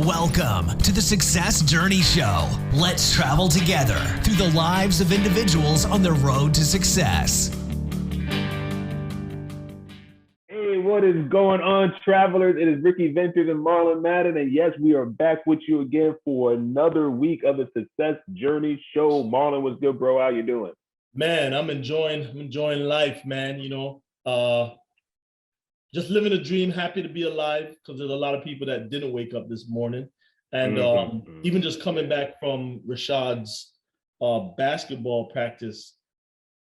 Welcome to the Success Journey Show. Let's travel together through the lives of individuals on the road to success. Hey, what is going on, travelers? It is Ricky Ventures and Marlon Madden, and yes, we are back with you again for another week of the Success Journey Show. Marlon, what's good, bro? How you doing? Man, I'm enjoying life, man. Just living a dream, happy to be alive, because there's a lot of people that didn't wake up this morning. And even just coming back from Rashad's basketball practice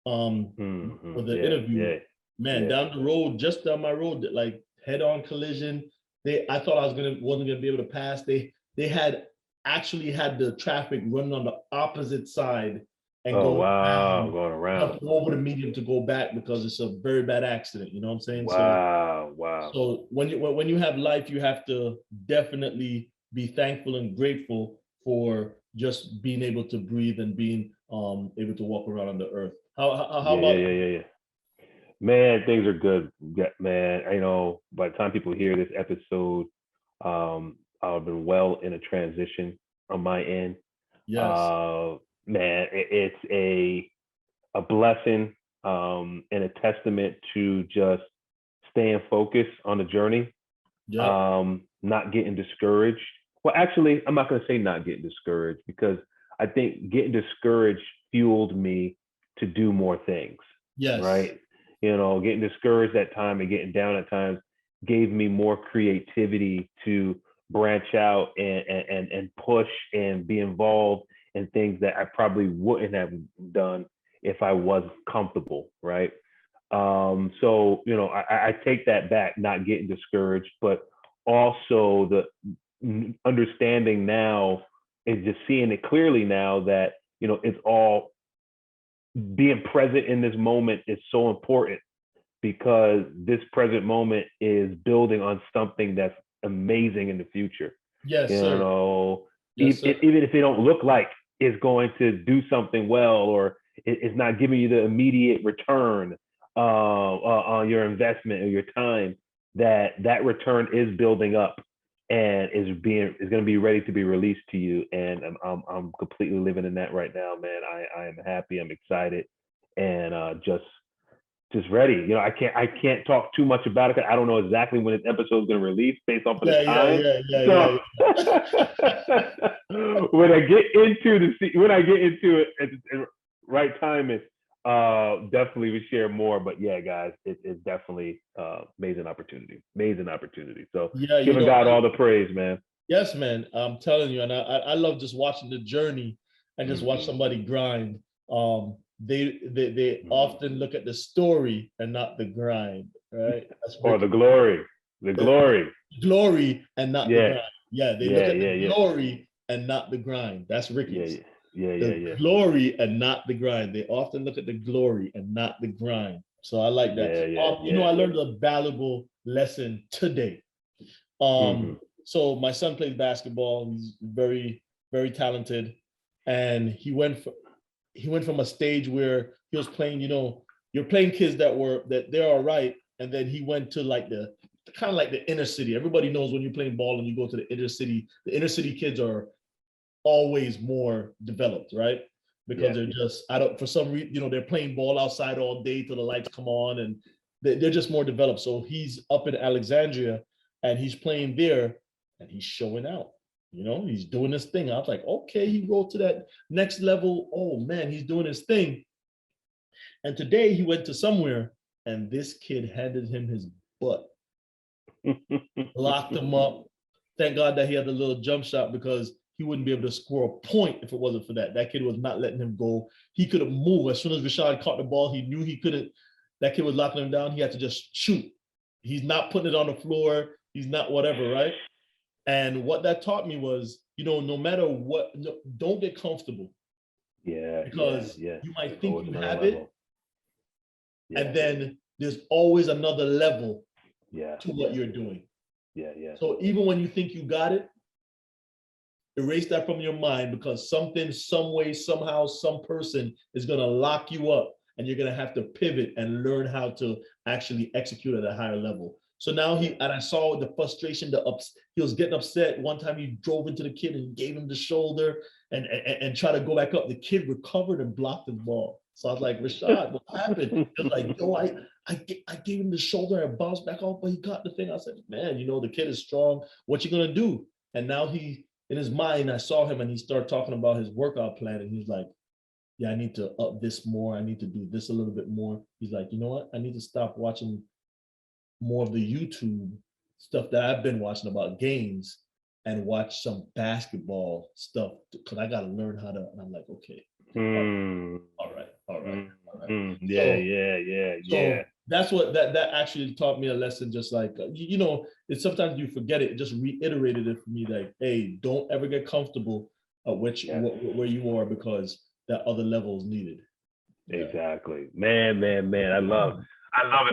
for the interview, down the road, just down my road, like head-on collision. I thought I wasn't gonna be able to pass. They had actually had the traffic running on the opposite side and going around over the median to go back, because it's a very bad accident. You know what I'm saying? Wow. So when you have life, you have to definitely be thankful and grateful for just being able to breathe and being able to walk around on the earth. How about you? Man, things are good, man. I know by the time people hear this episode, I'll have been well in a transition on my end. Yes. Man, it's a blessing and a testament to just staying focused on the journey, not getting discouraged. Well, actually, I'm not going to say not getting discouraged, because I think getting discouraged fueled me to do more things. Yes. Right. You know, getting discouraged at times and getting down at times gave me more creativity to branch out and push and be involved in things that I probably wouldn't have done if I was comfortable, right? So, you know, I take that back, not getting discouraged, but also the understanding now is just seeing it clearly now that, you know, it's all being present in this moment is so important, because this present moment is building on something that's amazing in the future. Yes, you sir. know, Yes, even if they don't look like it's going to do something well, or it's not giving you the immediate return on your investment or your time, that return is building up and is going to be ready to be released to you. And I'm completely living in that right now, man. I am happy, I'm excited, and just ready. You know, I can't talk too much about it, because I don't know exactly when this episode is going to release based off of the time. When I get into it at the right time, it's definitely we share more. But yeah, guys, it's definitely amazing opportunity. So giving God all the praise, man. Yes, man. I'm telling you, and I love just watching the journey and just watch somebody grind. They often look at the story and not the grind, right? Or the glory and not the grind. Yeah, they look at the glory and not the grind. That's Ricky's. The glory and not the grind. They often look at the glory and not the grind. So I like that. I learned a valuable lesson today. So my son plays basketball. He's very, very talented, and he went from a stage where he was playing, you know, you're playing kids that they're all right. And then he went to like the kind of like the inner city. Everybody knows when you're playing ball and you go to the inner city kids are always more developed, right? Because they're just, for some reason, you know, they're playing ball outside all day till the lights come on, and they're just more developed. So he's up in Alexandria and he's playing there and he's showing out. You know, he's doing this thing. I was like, okay, he rolled to that next level. Oh man, he's doing his thing. And today he went to somewhere and this kid handed him his butt, locked him up. Thank God that he had a little jump shot, because he wouldn't be able to score a point if it wasn't for that. That kid was not letting him go. He couldn't move. As soon as Rashad caught the ball, he knew he couldn't. That kid was locking him down. He had to just shoot. He's not putting it on the floor. He's not whatever, right? And what that taught me was, you know, no matter what, don't get comfortable. Because you might think you have it. And then there's always another level to what you're doing. So even when you think you got it, erase that from your mind, because something, some way, somehow, some person is going to lock you up, and you're going to have to pivot and learn how to actually execute at a higher level. So now and I saw the frustration, he was getting upset. One time he drove into the kid and gave him the shoulder and tried to go back up. The kid recovered and blocked the ball. So I was like, Rashad, what happened? He was like, yo, I gave him the shoulder and bounced back off, but he got the thing. I said, man, the kid is strong. What you gonna do? And now in his mind, I saw him and he started talking about his workout plan. And he's like, yeah, I need to up this more. I need to do this a little bit more. He's like, you know what? I need to stop watching more of the YouTube stuff that I've been watching about games and watch some basketball stuff because I got to learn how to. And I'm like, okay, all right. Yeah. So that's what that actually taught me a lesson. Just like it's sometimes you forget it. It just reiterated it for me. Like, hey, don't ever get comfortable at where you are because that other level is needed. Exactly, man. I love it.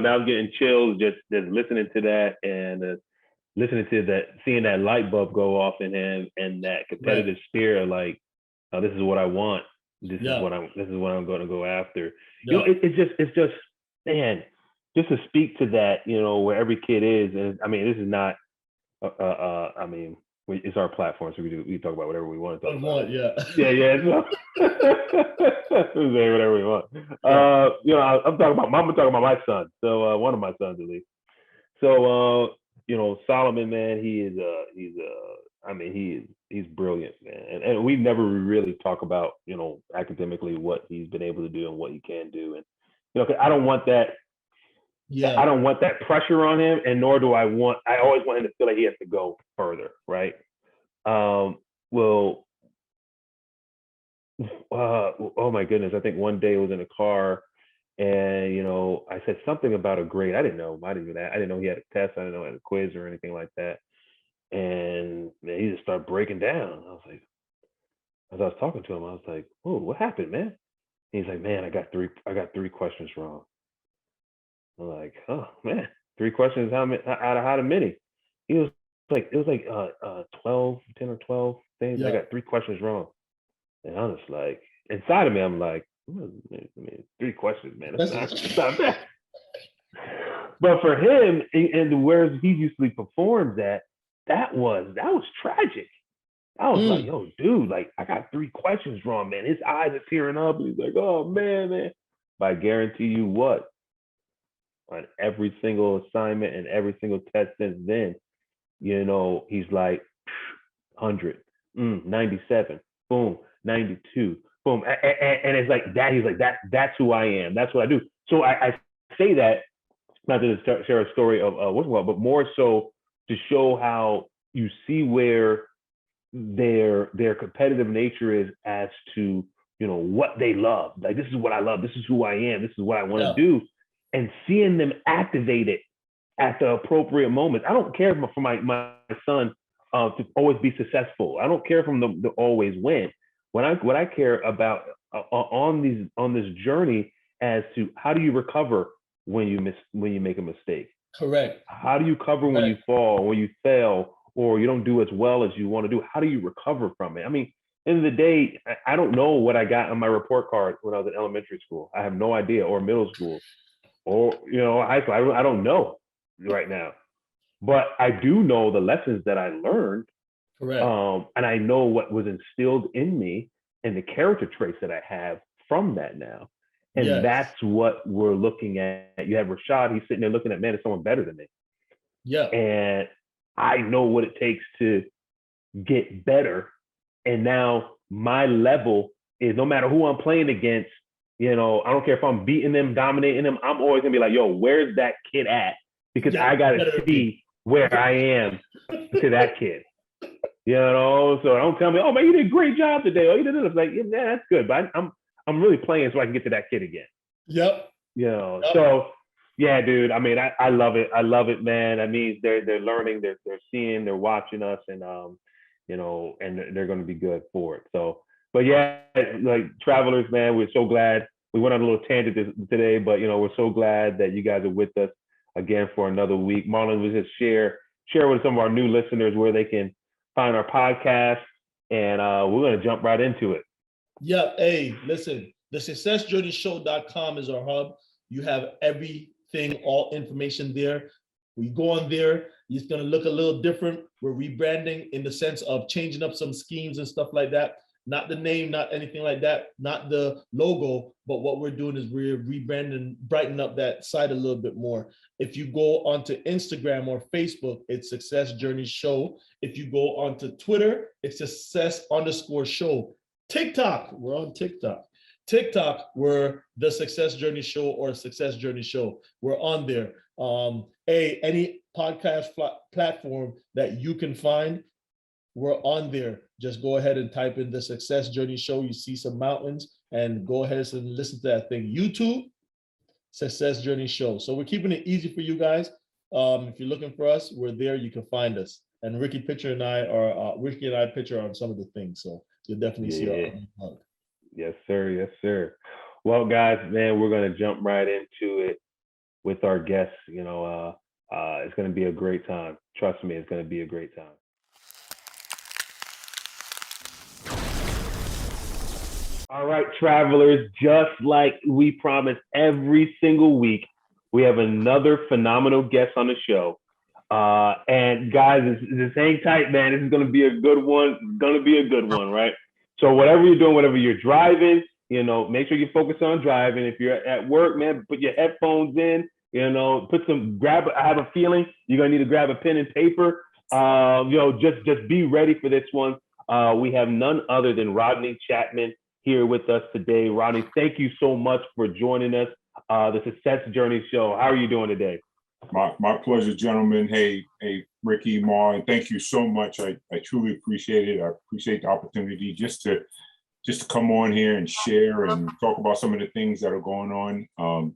Now I'm getting chills just listening to that and listening to that, seeing that light bulb go off in him and that competitive spirit. Like, oh, this is what I want. This is what I'm going to go after. It's just, man, just to speak to that, where every kid is. And I mean, this is not, it's our platform, so we talk about whatever we want to talk about. So, say whatever we want. I'm talking about my son. So one of my sons at least. So Solomon, man, he's brilliant, man. And we never really talk about academically what he's been able to do and what he can do. And I don't want that. I don't want that pressure on him, and nor do I always want him to feel like he has to go further, right? Oh my goodness, I think one day I was in a car and, I said something about a grade. I didn't know he had a test. I didn't know he had a quiz or anything like that. And man, he just started breaking down. I was like, as I was talking to him, I was like, "Whoa, what happened, man?" And he's like, "Man, I got three questions wrong." I'm like, "Oh man, 3 questions out of how many?" He was like, it was like 10 or 12 things. I got 3 questions wrong. And I was like, inside of me, I'm like, I mean, 3 questions, man. That's not bad. But for him, and where he usually performs at, that was tragic. I was like, yo, dude, like, I got 3 questions wrong, man. His eyes are tearing up. And he's like, oh, man. But I guarantee you what? On every single assignment and every single test since then, he's like 100, 97, boom, 92, boom. And it's like that. He's like, that's who I am. That's what I do. So I say that, not to share a story of but more so to show how you see where their competitive nature is as to, what they love. Like, this is what I love. This is who I am. This is what I want to do. And seeing them activate it at the appropriate moments. I don't care for my son to always be successful. I don't care for him to always win. What I care about on this journey as to how do you recover when you make a mistake. Correct. How do you cover when you fall, when you fail, or you don't do as well as you want to do? How do you recover from it? I mean, end of the day, I don't know what I got on my report card when I was in elementary school. I have no idea, or middle school, or high school. I don't know right now, but I do know the lessons that I learned. Correct. And I know what was instilled in me and the character traits that I have from that now. And that's what we're looking at. You have Rashad, he's sitting there looking at, man, is someone better than me? Yeah. And I know what it takes to get better. And now my level is, no matter who I'm playing against, I don't care if I'm beating them, dominating them, I'm always gonna be like, yo, where's that kid at? Because I gotta see where I am to that kid. So don't tell me, oh man, you did a great job today. Oh, you did it. It's like, yeah, that's good, but I'm really playing so I can get to that kid again. Yep. So yeah, dude. I mean, I love it. I love it, man. That means they're learning, they're seeing, they're watching us, and and they're going to be good for it. So, but yeah, like Travelers, man, we're so glad. We went on a little tangent today, but we're so glad that you guys are with us again for another week. Marlon was just share with some of our new listeners where they can find our podcast, and we're going to jump right into it. Yeah. Hey, listen, the successjourneyshow.com is our hub. You have everything, all information there. We go on there, it's going to look a little different. We're rebranding in the sense of changing up some schemes and stuff like that. Not the name, not anything like that, not the logo, but what we're doing is we're rebranding, brightening up that site a little bit more. If you go onto Instagram or Facebook, it's Success Journey Show. If you go onto Twitter, it's Success_Show. TikTok, we're on TikTok. TikTok, we're the Success Journey Show or Success Journey Show. We're on there. Any podcast platform that you can find, we're on there. Just go ahead and type in the Success Journey Show. You see some mountains and go ahead and listen to that thing. YouTube, Success Journey Show. So we're keeping it easy for you guys. If you're looking for us, we're there. You can find us. And Ricky and I picture on some of the things. So you'll definitely see our mug. Yes, sir. Yes, sir. Well, guys, man, we're going to jump right into it with our guests. You know, it's going to be a great time. Trust me, it's going to be a great time. All right, travelers, just like we promise every single week, we have another phenomenal guest on the show. And guys, just hang tight, man. This is going to be a good one. It's going to be a good one, right? So whatever you're doing, whatever you're driving, you know, make sure you focus on driving. If you're at work, man, put your headphones in, you know, I have a feeling you're going to need to grab a pen and paper. You know, just be ready for this one. We have none other than Rodney Chapman here with us today. Rodney, thank you so much for joining us, the Success Journey Show. How are you doing today? My pleasure, gentlemen. Hey, Ricky, Ma, and thank you so much. I truly appreciate it. I appreciate the opportunity just to come on here and share and talk about some of the things that are going on.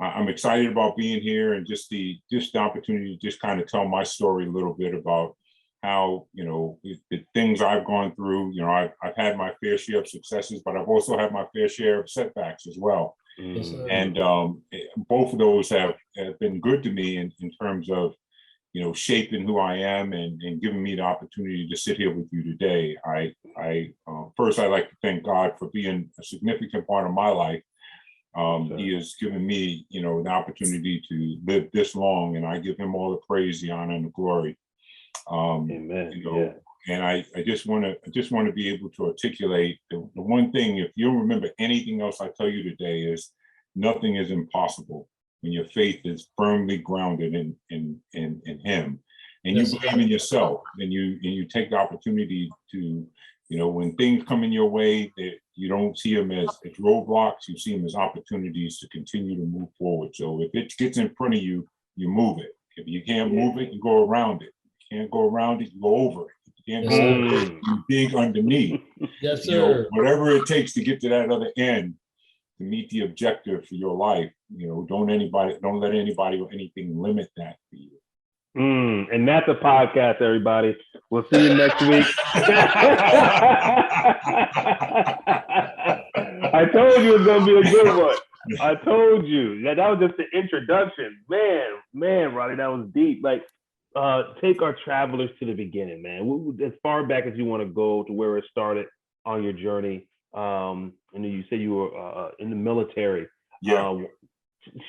I'm excited about being here and just the opportunity to just kind of tell my story a little bit about how, you know, the things I've gone through. You know, I've had my fair share of successes, but I've also had my fair share of setbacks as well. And both of those have been good to me in terms of, you know, shaping who I am and giving me the opportunity to sit here with you today. First, I'd like to thank God for being a significant part of my life. He has given me, you know, the opportunity to live this long, and I give him all the praise, the honor, and the glory. Amen. You know, and I just want to be able to articulate the one thing. If you don't remember anything else I tell you today, is nothing is impossible when your faith is firmly grounded in him, and you believe in yourself, and you take the opportunity to, you know, when things come in your way, that you don't see them as roadblocks, you see them as opportunities to continue to move forward. So if it gets in front of you, you move it. If you can't move it, you go around it. Can't go around it, you go over it. If you can't go over it, you dig underneath. Yes, sir. You know, whatever it takes to get to that other end, to meet the objective for your life, you know, don't let anybody or anything limit that for you. And that's a podcast, everybody. We'll see you next week. I told you it was gonna be a good one. I told you. That was just the introduction. Man, Rodney, that was deep. Like, take our travelers to the beginning, man. As far back as you want to go to where it started on your journey. And you said you were in the military. Yeah.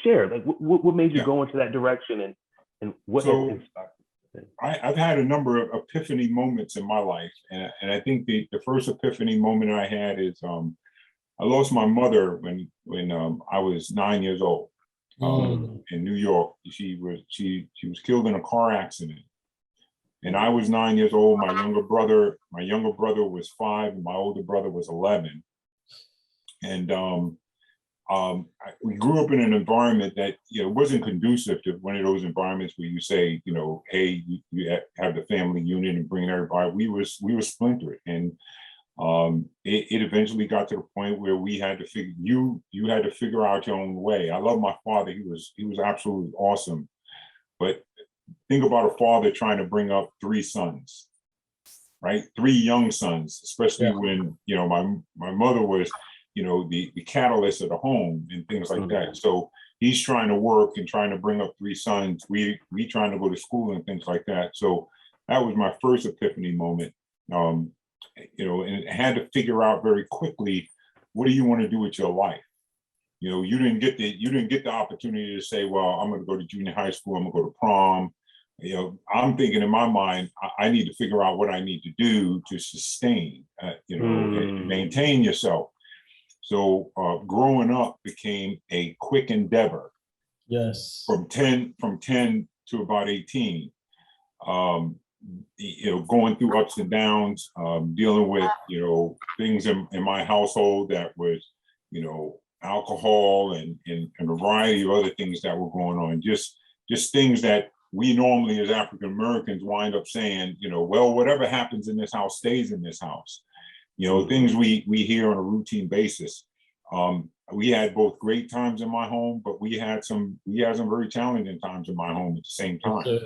Share, like, what made you go into that direction, and what has inspired you? I've had a number of epiphany moments in my life, and I think the first epiphany moment I had is I lost my mother when I was 9 years old. In New York. She was killed in a car accident, and I was 9 years old. My younger brother was 5, and my older brother was 11. And we grew up in an environment that, you know, wasn't conducive to one of those environments where you say, you know, hey, you have the family unit and bring everybody. We were splintered, and it eventually got to the point where we had to figure, you had to figure out your own way. I love my father. He was absolutely awesome. But think about a father trying to bring up 3 sons, right? 3 young sons, especially when, you know, my mother was, you know, the catalyst of the home and things like that. So he's trying to work and trying to bring up 3 sons. We trying to go to school and things like that. So that was my first epiphany moment. You know, and had to figure out very quickly, what do you want to do with your life? you didn't get the opportunity to say, well, I'm going to go to junior high school, I'm going to go to prom. I'm thinking in my mind, I need to figure out what I need to do to sustain, and maintain yourself. So growing up became a quick endeavor. Yes. From 10 to about 18. Going through ups and downs, dealing with, things in my household that was, alcohol and a variety of other things that were going on. Just things that we normally as African Americans wind up saying, well, whatever happens in this house stays in this house. Things we hear on a routine basis. We had both great times in my home, but we had some very challenging times in my home at the same time.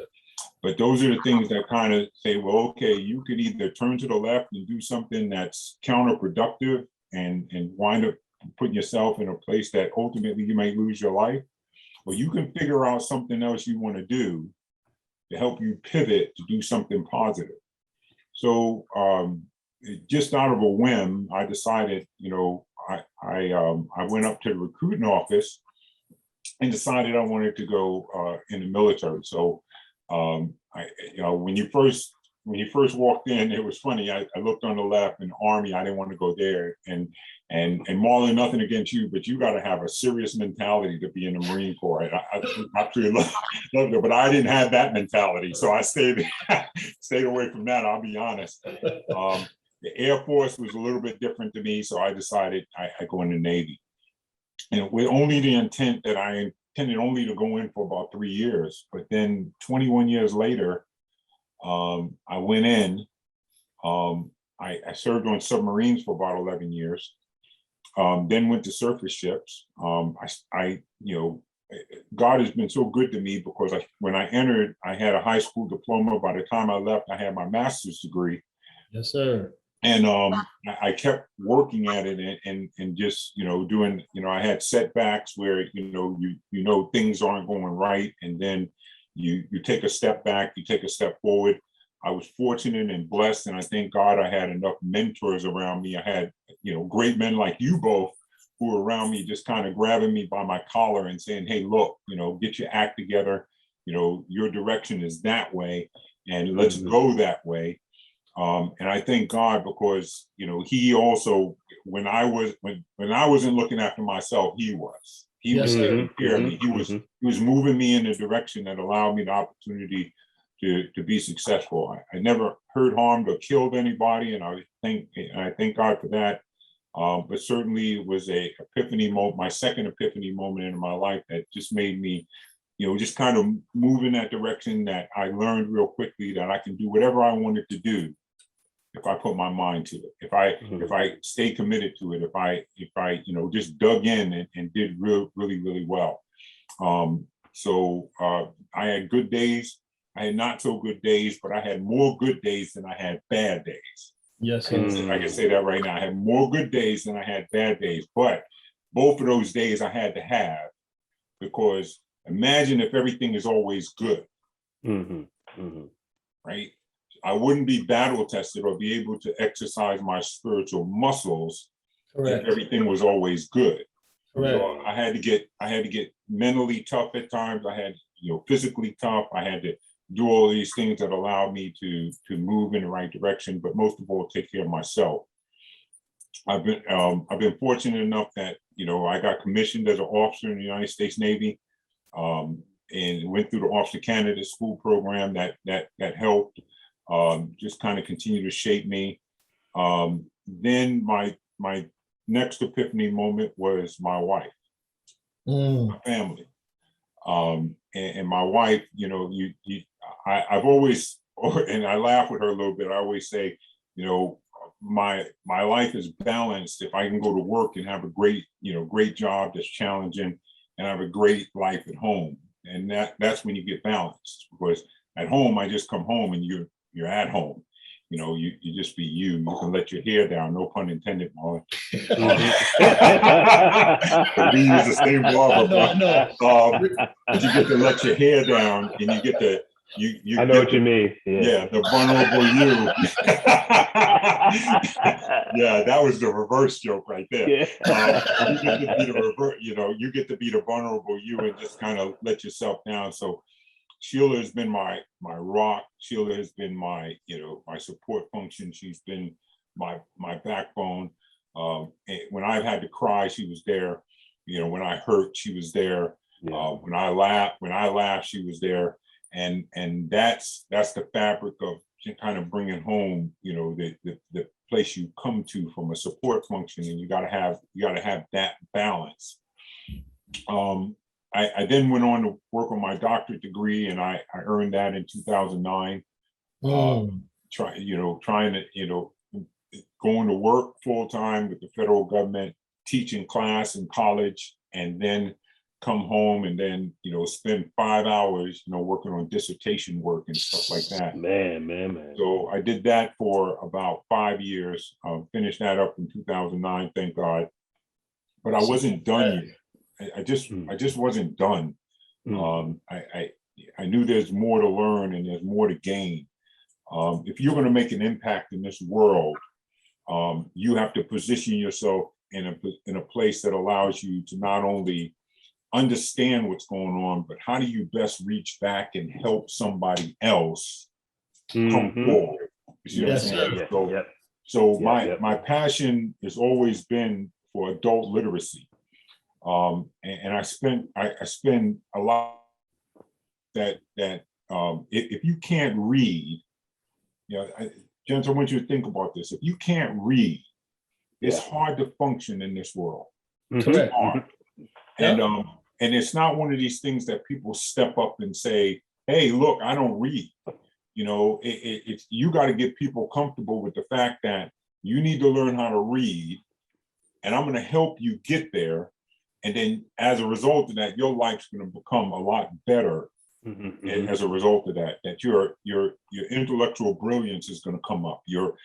But those are the things that kind of say, well, okay, you could either turn to the left and do something that's counterproductive and wind up putting yourself in a place that ultimately you might lose your life, or you can figure out something else you want to do to help you pivot to do something positive. So just out of a whim, I decided, I went up to the recruiting office and decided I wanted to go in the military. So, when you first walked in, it was funny. I looked on the left in the Army. I didn't want to go there. And Marlon, nothing against you, but you got to have a serious mentality to be in the Marine Corps. I actually loved it, but I didn't have that mentality, so I stayed away from that. I'll be honest. The Air Force was a little bit different to me, so I decided I go in the Navy, and with only the intent that I intended only to go in for about 3 years. But then 21 years later, I went in. I served on submarines for about 11 years. Then went to surface ships. God has been so good to me because when I entered, I had a high school diploma. By the time I left, I had my master's degree. Yes, sir. And I kept working at it and just, doing, I had setbacks where, things aren't going right. And then you take a step back, you take a step forward. I was fortunate and blessed. And I thank God I had enough mentors around me. I had, great men like you both who were around me, just kind of grabbing me by my collar and saying, hey, look, get your act together. Your direction is that way. And let's go that way. And I thank God because, he also, when I wasn't looking after myself, he was taking care of me. He was moving me in a direction that allowed me the opportunity to be successful. I never hurt, harmed, or killed anybody. And I thank God for that. But certainly it was a epiphany moment, my second epiphany moment in my life that just made me, just kind of move in that direction that I learned real quickly that I can do whatever I wanted to do if I put my mind to it, if I stay committed to it, if I just dug in and did really well. So I had good days, I had not so good days, but I had more good days than I had bad days. Yes, I can say that right now. I had more good days than I had bad days, but both of those days I had to have, because imagine if everything is always good, right? I wouldn't be battle tested or be able to exercise my spiritual muscles if everything was always good. So I had to get mentally tough at times. I had, physically tough. I had to do all these things that allowed me to move in the right direction, but most of all, take care of myself. I've been fortunate enough that, I got commissioned as an officer in the United States Navy, and went through the Officer Candidate School program that helped. Just kind of continue to shape me. Then my next epiphany moment was my wife, my family, and my wife. I've always, and I laugh with her a little bit. I always say, my life is balanced if I can go to work and have a great job that's challenging, and have a great life at home. And that's when you get balanced, because at home I just come home and you're at home. You just be you. You can let your hair down, no pun intended, Marlon. We use the same barber. No. But you get to let your hair down, and you get to you I know what you mean. Yeah, the vulnerable you. Yeah, that was the reverse joke right there. Yeah. You get to be the reverse, you get to be the vulnerable you and just kind of let yourself down. So Sheila has been my rock. Sheila has been my my support function. She's been my backbone. When I've had to cry, she was there. When I hurt, she was there. Yeah. When I laughed, she was there. And that's the fabric of kind of bringing home, the place you come to from a support function, and you got to have that balance. I then went on to work on my doctorate degree, and I earned that in 2009. Trying to going to work full time with the federal government, teaching class in college, and then come home and then spend 5 hours working on dissertation work and stuff like that. Man. So I did that for about 5 years. Finished that up in 2009, thank God. But I wasn't done yet. I just wasn't done. I knew there's more to learn and there's more to gain. If you're going to make an impact in this world, you have to position yourself in a place that allows you to not only understand what's going on, but how do you best reach back and help somebody else come forward? You see what I'm saying? So my passion has always been for adult literacy, and I spend a lot that if you can't read, gents, I want you to think about this. If you can't read, it's hard to function in this world. Correct. And it's not one of these things that people step up and say, "Hey, look, I don't read." It's you got to get people comfortable with the fact that you need to learn how to read, and I'm going to help you get there. And then, as a result of that, your life's going to become a lot better. As a result of that, your intellectual brilliance is going to come up. Your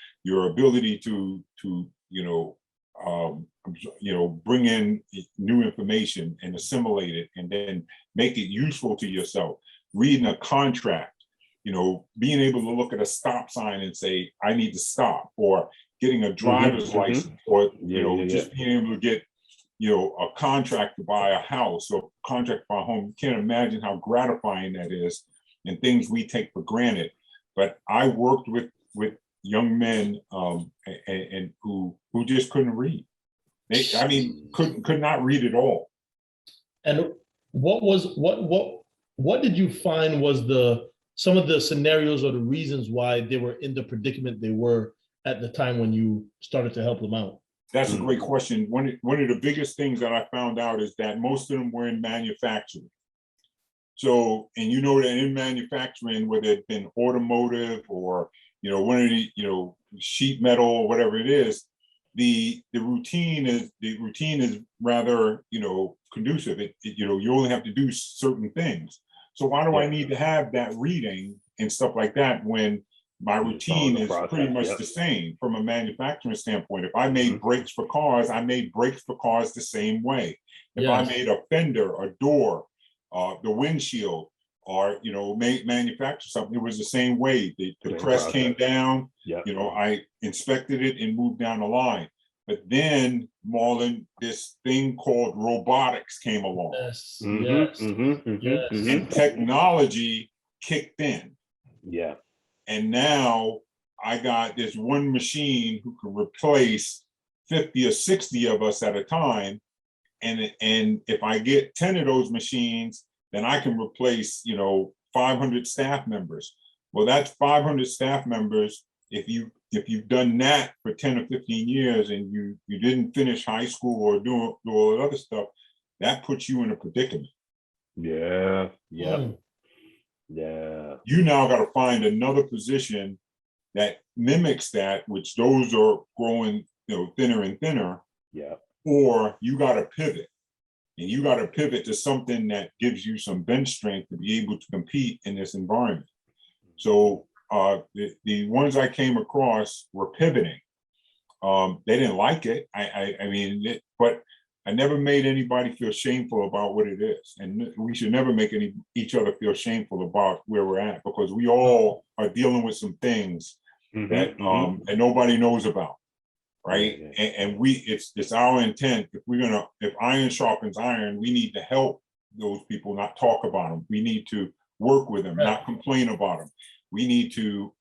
ability to bring in new information and assimilate it and then make it useful to yourself. Reading a contract, being able to look at a stop sign and say, I need to stop, or getting a driver's license, or, just being able to get, a contract to buy a house or contract to buy a home. You can't imagine how gratifying that is, and things we take for granted. But I worked with young men and who just couldn't read. Could not read at all. And what did you find was some of the scenarios or the reasons why they were in the predicament they were at the time when you started to help them out? That's a great question. One of the biggest things that I found out is that most of them were in manufacturing. So, and that in manufacturing, whether it's been automotive or one of the sheet metal or whatever it is, the routine is rather conducive. You only have to do certain things. So why do I need to have that reading and stuff like that when my routine is pretty much the same from a manufacturing standpoint? If I made brakes for cars, I made brakes for cars the same way. If I made a fender, a door, the windshield, or manufacture something, it was the same way. The press came down, I inspected it and moved down the line. But then, Marlon, this thing called robotics came along. And technology kicked in. Yeah. And now I got this one machine who can replace 50 or 60 of us at a time. And if I get 10 of those machines, then I can replace, 500 staff members. Well, that's 500 staff members. If you've done that for 10 or 15 years and you didn't finish high school or do all that other stuff, that puts you in a predicament. Yeah. You now got to find another position that mimics that, which those are growing, thinner and thinner. Yeah. Or you got to pivot. And you got to pivot to something that gives you some bench strength to be able to compete in this environment. So the ones I came across were pivoting. They didn't like it. But I never made anybody feel shameful about what it is. And we should never make each other feel shameful about where we're at, because we all are dealing with some things that nobody knows about. Right. And it's our intent. If iron sharpens iron, we need to help those people, not talk about them. We need to work with them, not complain about them. We need to,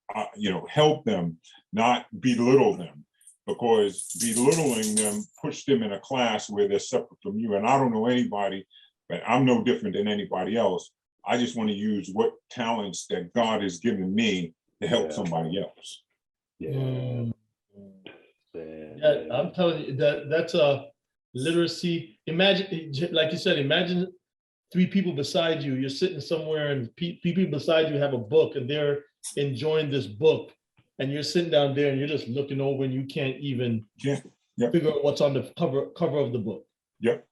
help them, not belittle them, because belittling them push them in a class where they're separate from you. And I don't know anybody, but I'm no different than anybody else. I just want to use what talents that God has given me to help somebody else. Yeah, I'm telling you that's a literacy. Imagine, like you said, imagine 3 people beside you. You're sitting somewhere, and people beside you have a book, and they're enjoying this book, and you're sitting down there, and you're just looking over, and you can't even figure out what's on the cover of the book. Yep.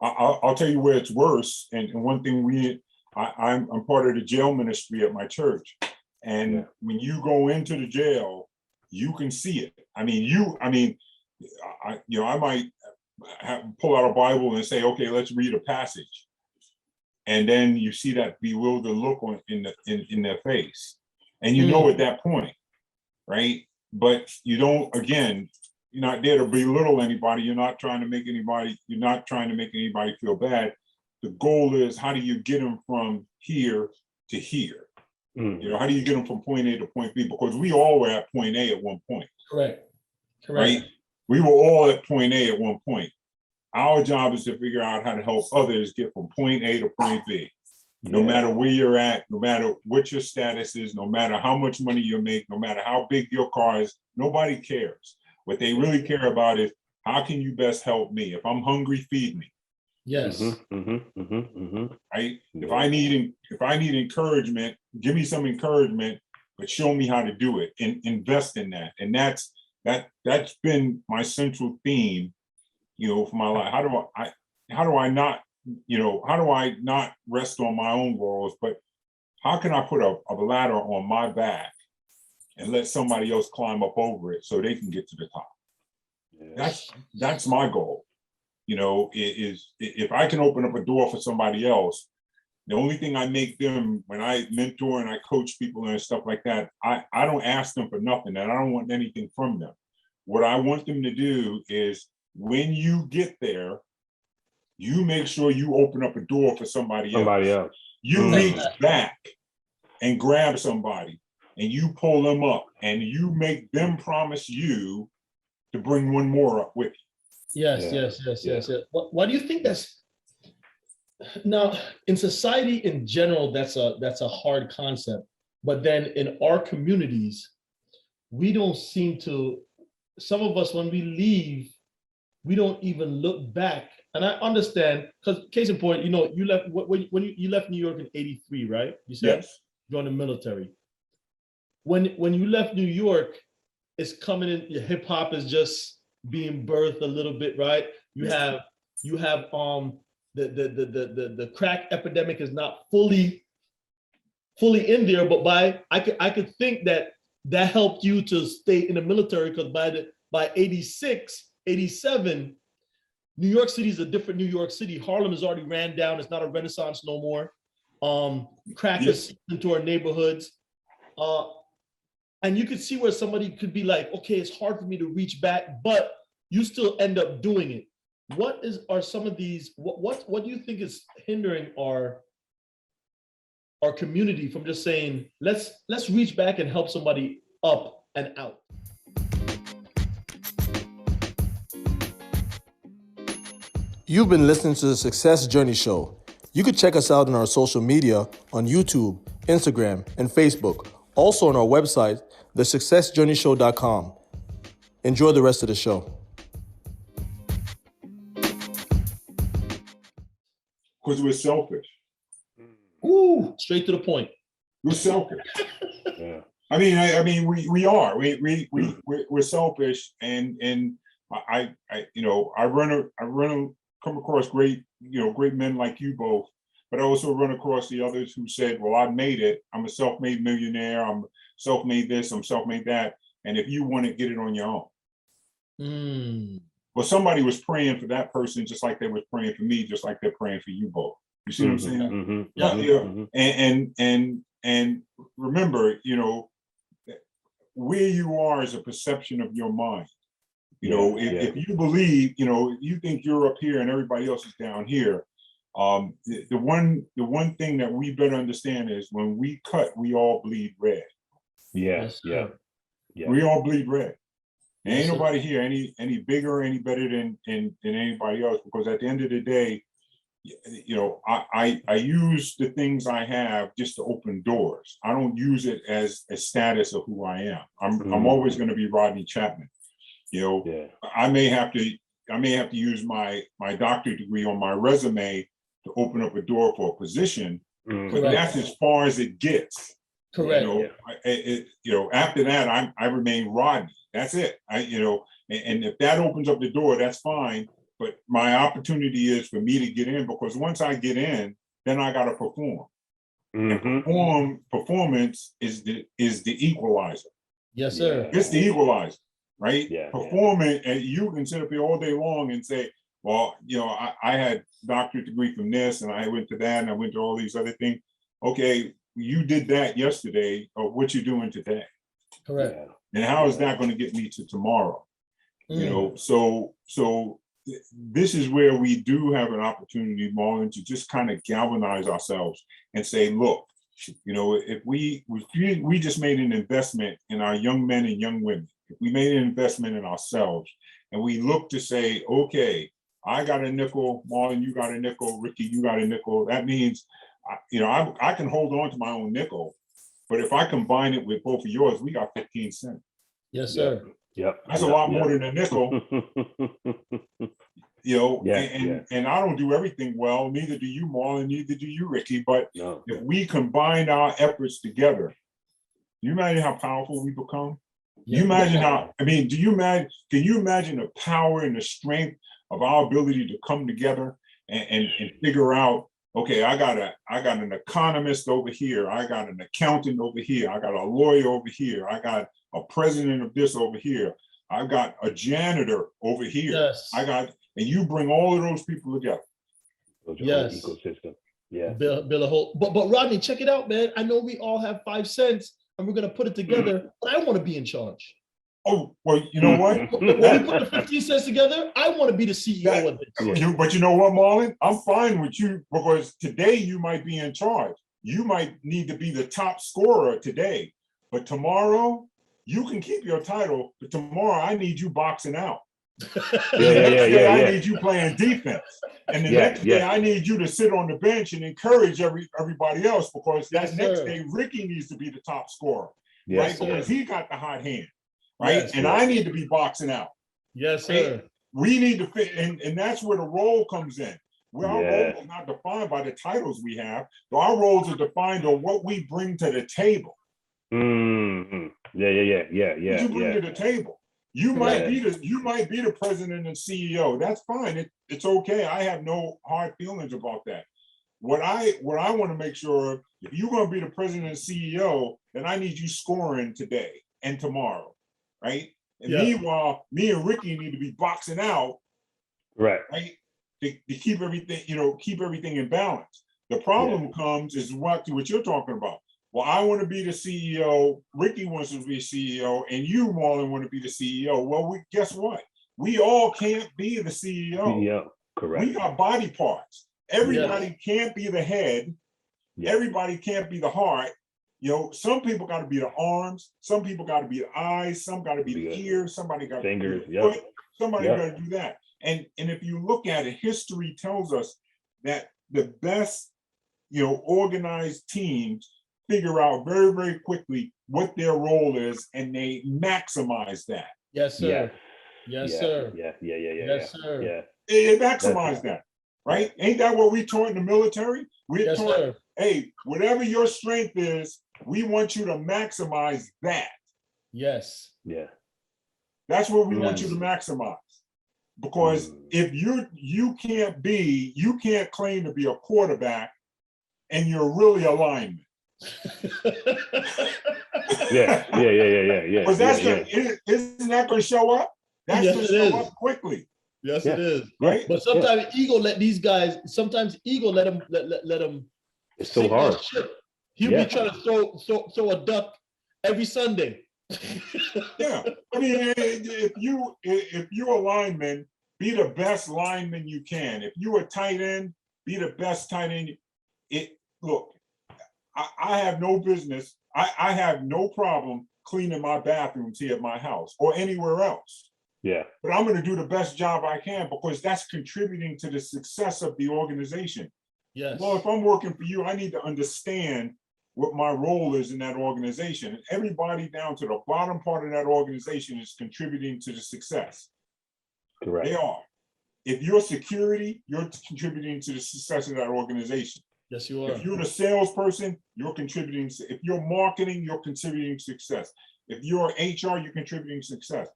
I'll tell you where it's worse. And one thing I'm part of the jail ministry at my church, and when you go into the jail, you can see it. I might pull out a Bible and say, okay, let's read a passage. And then you see that bewildered look in their face. And at that point, right? But you don't, again, you're not there to belittle anybody. You're not trying to make anybody feel bad. The goal is, how do you get them from here to here? How do you get them from point A to point B? Because we all were at point A at one point. Correct. Right? We were all at point A at one point. Our job is to figure out how to help others get from point A to point B. No matter where you're at, no matter what your status is, no matter how much money you make, no matter how big your car is, nobody cares. What they really care about is, how can you best help me? If I'm hungry, feed me. Yes. Right? If I need encouragement, give me some encouragement, but show me how to do it and invest in that. And that's been my central theme, for my life. How do I not rest on my own laurels, but how can I put a ladder on my back and let somebody else climb up over it so they can get to the top? That's my goal. Is if I can open up a door for somebody else, the only thing I make them, when I mentor and I coach people and stuff like that, I don't ask them for nothing, and I don't want anything from them. What I want them to do is, when you get there, you make sure you open up a door for somebody else. You reach back and grab somebody, and you pull them up, and you make them promise you to bring one more up with you. Yes. Why do you think that's, now in society in general, that's a hard concept, but then in our communities, we don't seem to, some of us, when we leave, we don't even look back. And I understand, because case in point, you left when you left New York in '83, right? You said you joined the military. When you left New York, it's coming in, hip hop is just being birthed a little bit, right? You have the crack epidemic is not fully in there, but I could think that helped you to stay in the military, because by 86, 87, New York City is a different New York City. Harlem is already ran down. It's not a renaissance no more. Crack is into our neighborhoods. And you could see where somebody could be like, okay, it's hard for me to reach back, but you still end up doing it. What are some of these, what do you think is hindering our community from just saying, let's reach back and help somebody up and out? You've been listening to the Success Journey Show. You can check us out on our social media on YouTube, Instagram, and Facebook. Also on our website, thesuccessjourneyshow.com. Enjoy the rest of the show. Because we're selfish. Ooh, straight to the point. We're selfish. I mean, we are. We're selfish, and I come across great men like you both, but I also run across the others who said, well, I made it. I'm a self-made millionaire. I'm self-made this, I'm self-made that. And if you want to get it on your own. Well, somebody was praying for that person just like they was praying for me, just like they're praying for you both. You see what I'm saying? And remember, where you are is a perception of your mind. If you believe, if you think you're up here and everybody else is down here, the one thing that we better understand is when we cut, we all bleed red. Yeah. We all bleed red. And ain't nobody here any bigger or any better than anybody else, because at the end of the day, I use the things I have just to open doors. I don't use it as a status of who I am. I'm always going to be Rodney Chapman. I may have to use my doctorate degree on my resume to open up a door for a position, but that's as far as it gets. Correct. After that, I remain Rodney. That's it. And if that opens up the door, that's fine. But my opportunity is for me to get in, because once I get in, then I got to perform. And performance is the equalizer. Yes, sir. It's the equalizer, right? Yeah. Performing, and you can sit up here all day long and say, well, I had doctorate degree from this, and I went to that, and I went to all these other things. Okay, you did that yesterday, or what you doing today? Correct. Yeah. And how is that going to get me to tomorrow? So this is where we do have an opportunity, Marlon, to just kind of galvanize ourselves and say, look, if we just made an investment in our young men and young women, if we made an investment in ourselves, and we look to say, okay, I got a nickel, Marlon, you got a nickel, Ricky, you got a nickel. That means, I can hold on to my own nickel, but if I combine it with both of yours, we got 15 cents. Yes, sir. Yep. That's a lot more than a nickel. And I don't do everything well, neither do you, Marlon, neither do you, Ricky. But if we combine our efforts together, you imagine how powerful we become? You imagine can you imagine the power and the strength of our ability to come together and figure out, okay, I got an economist over here, I got an accountant over here, I got a lawyer over here, I got a president of this over here, I got a janitor over here. Yes. And you bring all of those people together. Yes. Ecosystem. Yeah. Build a whole. But Rodney, check it out, man. I know we all have 5 cents, and we're gonna put it together. But I want to be in charge. Oh, well, you know what? When we put the 15 cents together, I want to be the CEO of it. But you know what, Marlon? I'm fine with you, because today you might be in charge. You might need to be the top scorer today, but tomorrow you can keep your title. But tomorrow I need you boxing out. I need you playing defense, and the next day I need you to sit on the bench and encourage everybody else, because that next day Ricky needs to be the top scorer, right? Because he got the hot hand. Right. I need to be boxing out. Yes, sir. Right? We need to fit, and that's where the role comes in. Our role is not defined by the titles we have. Our roles are defined on what we bring to the table. Yeah. What you bring to the table. You might be the president and CEO. That's fine. It's okay. I have no hard feelings about that. What I want to make sure, if you're going to be the president and CEO, then I need you scoring today and tomorrow. Right. And meanwhile, me and Ricky need to be boxing out. Right. To keep everything, keep everything in balance. The problem comes is what you're talking about. Well, I want to be the CEO. Ricky wants to be CEO, and you, Marlon, want to be the CEO. Well, guess what? We all can't be the CEO. Correct. We got body parts. Everybody can't be the head. Everybody can't be the heart. Some people got to be the arms, some people got to be the eyes, some got to be the ears, somebody got to be the foot, somebody got to do that. And if you look at it, history tells us that the best, organized teams figure out very, very quickly what their role is, and they maximize that. Yes, sir. Yes, sir. Yes, sir. Yeah. They maximize that, right? Ain't that what we taught in the military? We're taught, sir. Hey, whatever your strength is, we want you to maximize that. Yes. Yeah. That's what we want you to maximize. Because if you can't claim to be a quarterback and you're really a lineman. Yeah. Because isn't that going to show up? That's going to show up quickly. Yes, it is. Right. But sometimes ego let these guys. Sometimes ego let them. It's so hard. He'll be trying to throw a duck every Sunday. Yeah, I mean, if you're a lineman, be the best lineman you can. If you're a tight end, be the best tight end. Look, I have no business. I have no problem cleaning my bathrooms here at my house or anywhere else. Yeah. But I'm going to do the best job I can because that's contributing to the success of the organization. Yes. Well, if I'm working for you, I need to understand what my role is in that organization. And everybody down to the bottom part of that organization is contributing to the success. Correct. They are. If you're security, you're contributing to the success of that organization. Yes, you are. If you're the salesperson, you're contributing. If you're marketing, you're contributing success. If you're HR, you're contributing success.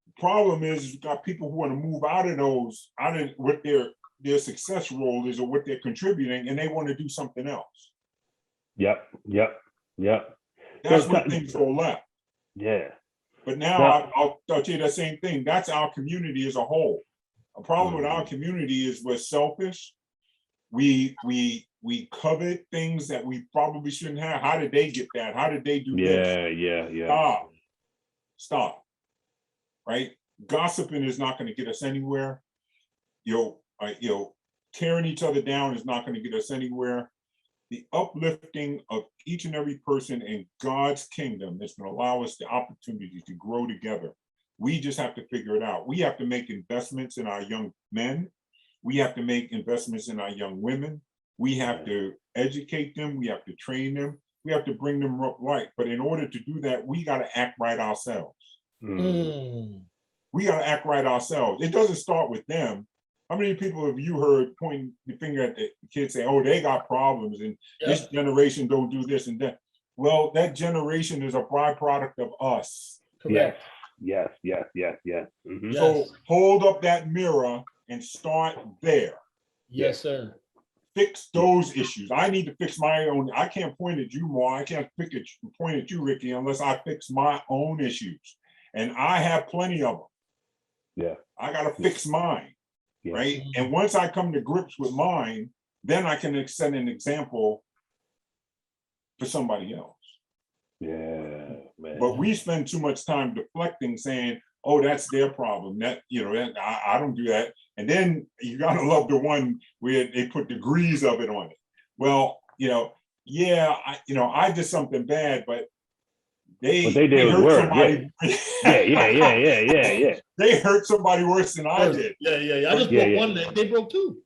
The problem is you've got people who want to move out of what their success role is or what they're contributing, and they want to do something else. Yep. That's when things go left. Yeah. But now I'll tell you the same thing. That's our community as a whole. A problem with our community is we're selfish. We covet things that we probably shouldn't have. How did they get that? How did they do this? Yeah. Stop. Right? Gossiping is not going to get us anywhere. Tearing each other down is not going to get us anywhere. The uplifting of each and every person in God's kingdom is going to allow us the opportunity to grow together. We just have to figure it out. We have to make investments in our young men. We have to make investments in our young women. We have to educate them. We have to train them. We have to bring them up right. But in order to do that, we got to act right ourselves. We got to act right ourselves. It doesn't start with them. How many people have you heard pointing the finger at the kids saying, oh, they got problems and this generation don't do this and that? Well, that generation is a byproduct of us. Correct. Yes. Mm-hmm. So hold up that mirror and start there. Yes, sir. Fix those issues. I need to fix my own. I can't point at you, Ma. I can't point at you, Ricky, unless I fix my own issues. And I have plenty of them. Yeah. I got to fix mine. Yeah. Right. And once I come to grips with mine, then I can set an example for somebody else. Yeah, man. But we spend too much time deflecting, saying, oh, that's their problem. That, I don't do that. And then you got to love the one where they put degrees of it on it. Well, I did something bad, but they did hurt worse. Somebody. Yeah. They hurt somebody worse than I did. Yeah. I just broke one leg. They broke two.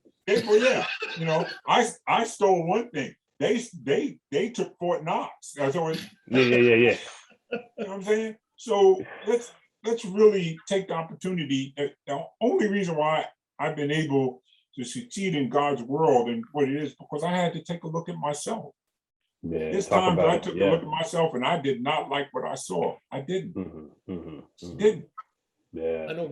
I stole one thing. They took Fort Knox. Yeah. You know what I'm saying? So let's really take the opportunity. The only reason why I've been able to succeed in God's world and what it is, because I had to take a look at myself. Yeah, this time I took a look at myself and I did not like what I saw. I didn't. Didn't. Yeah. I know.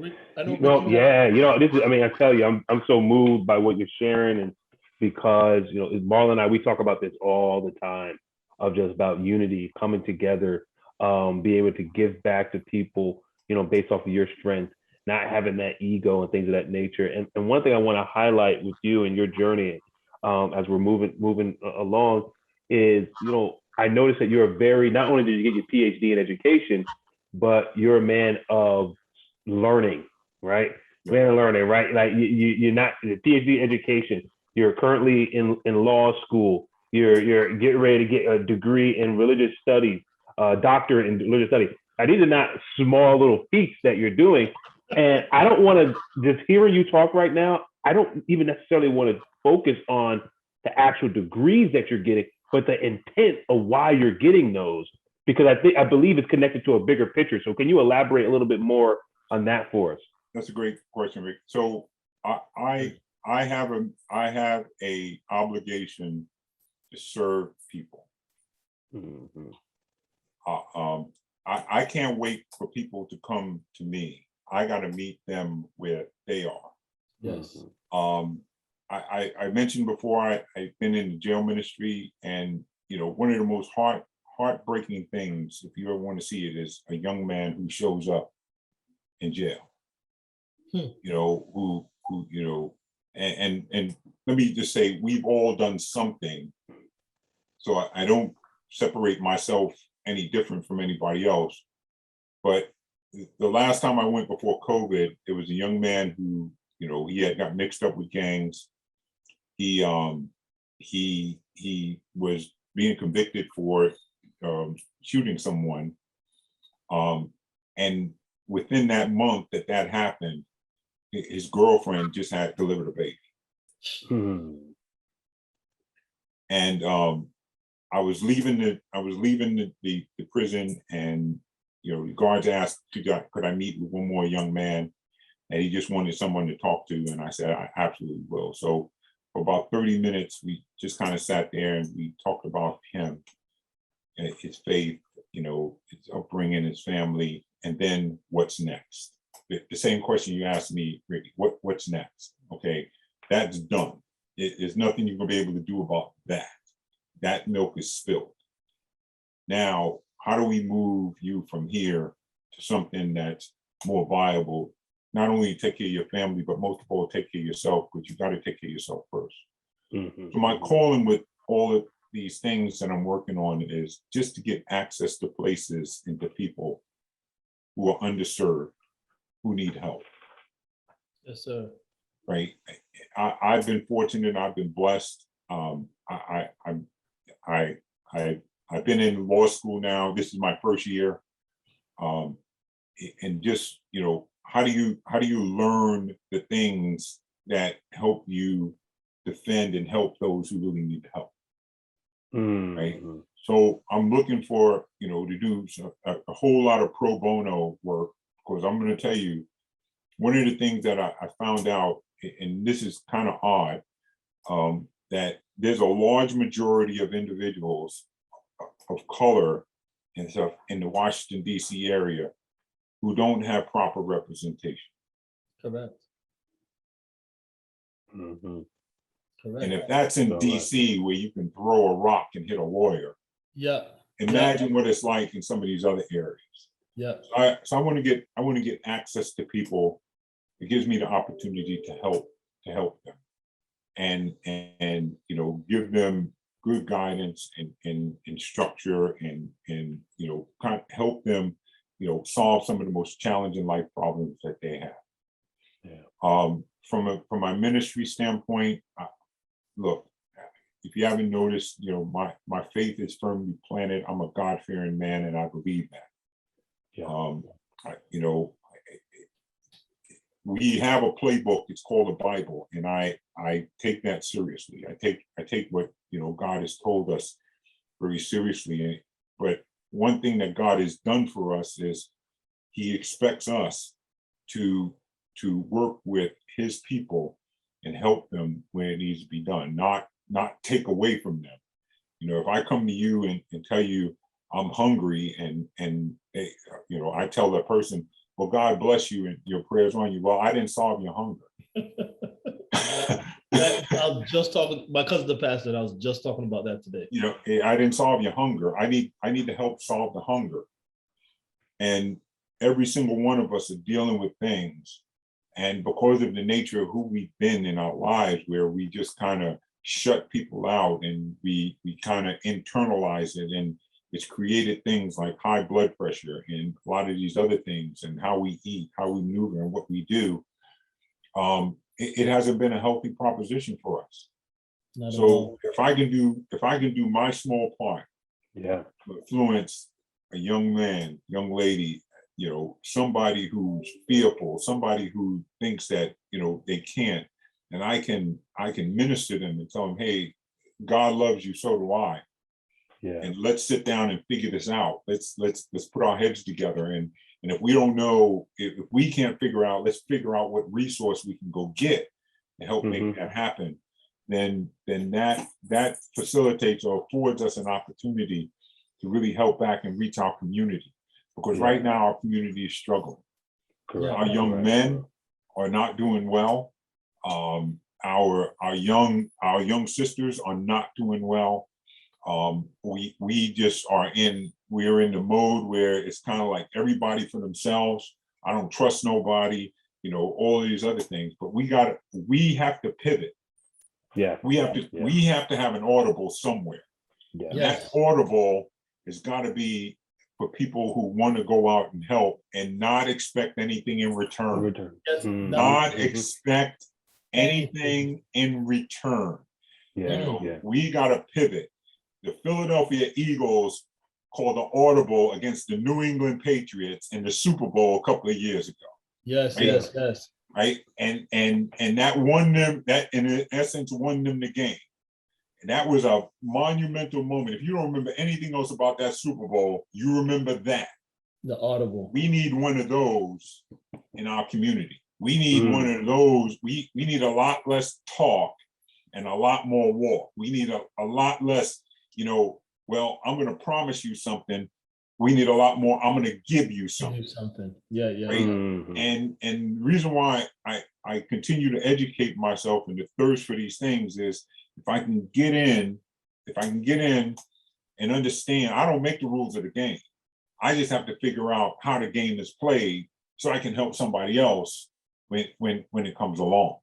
This is. I mean, I tell you, I'm so moved by what you're sharing, and because Marlon and I, we talk about this all the time, of just about unity, coming together, being able to give back to people, based off of your strength, not having that ego and things of that nature. And one thing I want to highlight with you and your journey, as we're moving along, is, I noticed that you're not only did you get your PhD in education, but you're a man of learning, right? Man of learning, right? Like you're not in a PhD education. You're currently in law school. You're getting ready to get a degree in religious studies, doctorate in religious studies. Now, these are not small little feats that you're doing. And I don't want to, just hearing you talk right now, I don't even necessarily want to focus on the actual degrees that you're getting, but the intent of why you're getting those, because I believe it's connected to a bigger picture. So can you elaborate a little bit more on that for us? That's a great question, Rick. So I have a obligation to serve people. Mm-hmm. I can't wait for people to come to me. I got to meet them where they are. Yes. I mentioned before, I've been in the jail ministry, and one of the most heartbreaking things, if you ever want to see it, is a young man who shows up in jail. who and let me just say, we've all done something. So I don't separate myself any different from anybody else. But the last time I went before COVID, it was a young man who, he had got mixed up with gangs. He was being convicted for shooting someone. And within that month that happened, his girlfriend just had delivered a baby. And I was leaving the prison, and the guards asked, could I meet with one more young man? And he just wanted someone to talk to, and I said, I absolutely will. So for about 30 minutes, we just kind of sat there and we talked about him and his faith, his upbringing, his family, and then what's next. The same question you asked me, Ricky, what's next? Okay, that's done. There's nothing you're gonna be able to do about that. That milk is spilled. Now, how do we move you from here to something that's more viable? Not only take care of your family, but most of all, take care of yourself, because you got to take care of yourself first. So my calling with all of these things that I'm working on is just to get access to places and to people who are underserved, who need help. Yes, sir. Right. I've been fortunate. I've been blessed. I've been in law school now. This is my first year. And just, how do you learn the things that help you defend and help those who really need help? Right. So I'm looking for, to do a whole lot of pro bono work, because I'm going to tell you, one of the things that I found out, and this is kind of odd, that there's a large majority of individuals of color and stuff in the Washington, D.C. area who don't have proper representation. Correct. Correct. And if that's in D.C., where you can throw a rock and hit a lawyer, imagine what it's like in some of these other areas. So I want to get access to people. It gives me the opportunity to help them, and give them good guidance and structure, and kind of help them solve some of the most challenging life problems that they have. From my ministry standpoint, look, if you haven't noticed, my faith is firmly planted. I'm a God-fearing man, and I believe that. We have a playbook. It's called the Bible, and I take that seriously. I take what God has told us very seriously. But one thing that God has done for us is He expects us to work with His people and help them when it needs to be done, not take away from them. If I come to you and tell you I'm hungry, and I tell that person, well, God bless you and your prayers on you. Well, I didn't solve your hunger. I was just talking, my cousin the pastor, and I was just talking about that today. I didn't solve your hunger. I need to help solve the hunger. And every single one of us are dealing with things. And because of the nature of who we've been in our lives, where we just kind of shut people out and we kind of internalize it, and it's created things like high blood pressure and a lot of these other things, and how we eat, how we maneuver, and what we do. It hasn't been a healthy proposition for us. So if I can do my small part, to influence a young man, young lady, somebody who's fearful, somebody who thinks that they can't, and I can minister them and tell them, hey, God loves you, so do I. And let's sit down and figure this out. Let's put our heads together, and if we don't know, if we can't figure out, let's figure out what resource we can go get to help make that happen. Then that facilitates or affords us an opportunity to really help back and reach our community, because right now our community is struggling. Our young men are not doing well. Our young sisters are not doing well. We're in the mode where it's kind of like everybody for themselves. I don't trust nobody. all of these other things. But we have to pivot. Yeah. We have to have an audible somewhere. Yeah. And that audible has got to be for people who want to go out and help and not expect anything in return. Yes. Not expect anything in return. We got to pivot. The Philadelphia Eagles called an audible against the New England Patriots in the Super Bowl a couple of years ago. Yes. Right. And that won them, that in essence won them the game. And that was a monumental moment. If you don't remember anything else about that Super Bowl, you remember that. The audible. We need one of those in our community. We need one of those. We need a lot less talk and a lot more walk. We need a lot less, well, I'm going to promise you something. We need a lot more. I'm going to give you something. Yeah. Right? And the reason why I continue to educate myself and the thirst for these things is if I can get in and understand, I don't make the rules of the game. I just have to figure out how the game is played so I can help somebody else when it comes along.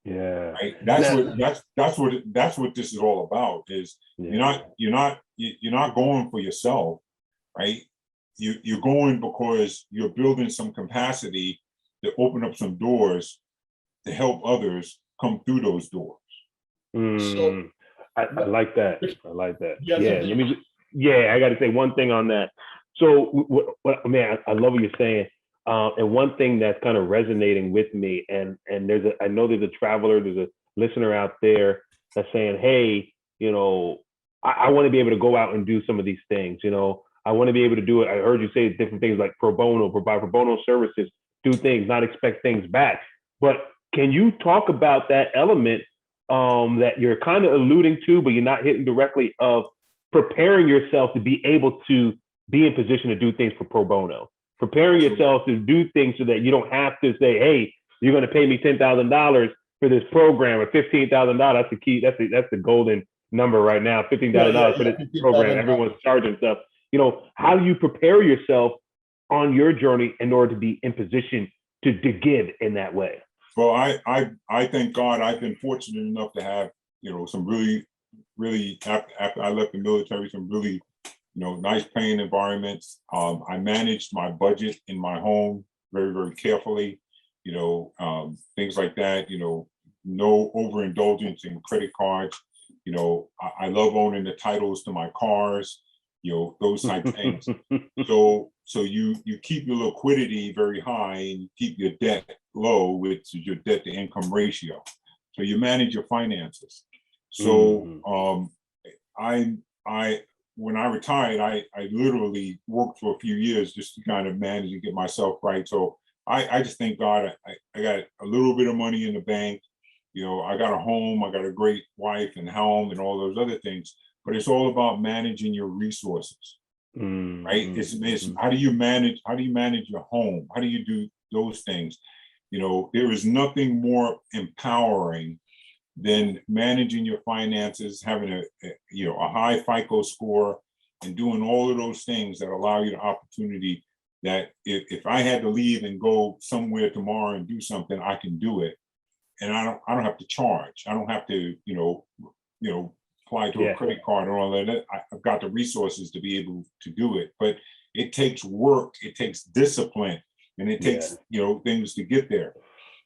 Yeah. Right. That's what this is all about. Is you're not going for yourself, right? You're going because you're building some capacity to open up some doors to help others come through those doors. So I like that. Yeah. I got to say one thing on that. So, I love what you're saying. And one thing that's kind of resonating with me, and I know there's a traveler, there's a listener out there that's saying, hey, I want to be able to go out and do some of these things. I want to be able to do it. I heard you say different things like pro bono, provide pro bono services, do things, not expect things back. But can you talk about that element that you're kind of alluding to, but you're not hitting directly, of preparing yourself to be able to be in position to do things for pro bono, preparing yourself to do things so that you don't have to say, hey, you're going to pay me $10,000 for this program or $15,000. That's the key. That's the golden number right now. $15,000 for this program. Everyone's charging stuff. How do you prepare yourself on your journey in order to be in position to give in that way? Well, I thank God I've been fortunate enough to have, some really, after I left the military, some really, nice paying environments. I managed my budget in my home very, very carefully, things like that, no overindulgence in credit cards. I love owning the titles to my cars, those type of things. So you keep your liquidity very high and you keep your debt low, which is your debt to income ratio. So you manage your finances. So when I retired, I literally worked for a few years just to kind of manage and get myself right. So I just thank God I got a little bit of money in the bank. I got a home, I got a great wife and home and all those other things. But it's all about managing your resources, right? It's how do you manage your home? How do you do those things? There is nothing more empowering than managing your finances, having a high FICO score, and doing all of those things that allow you the opportunity that if I had to leave and go somewhere tomorrow and do something, I can do it, and I don't have to charge. I don't have to apply to a credit card and all that. I've got the resources to be able to do it, but it takes work, it takes discipline, and it takes things to get there.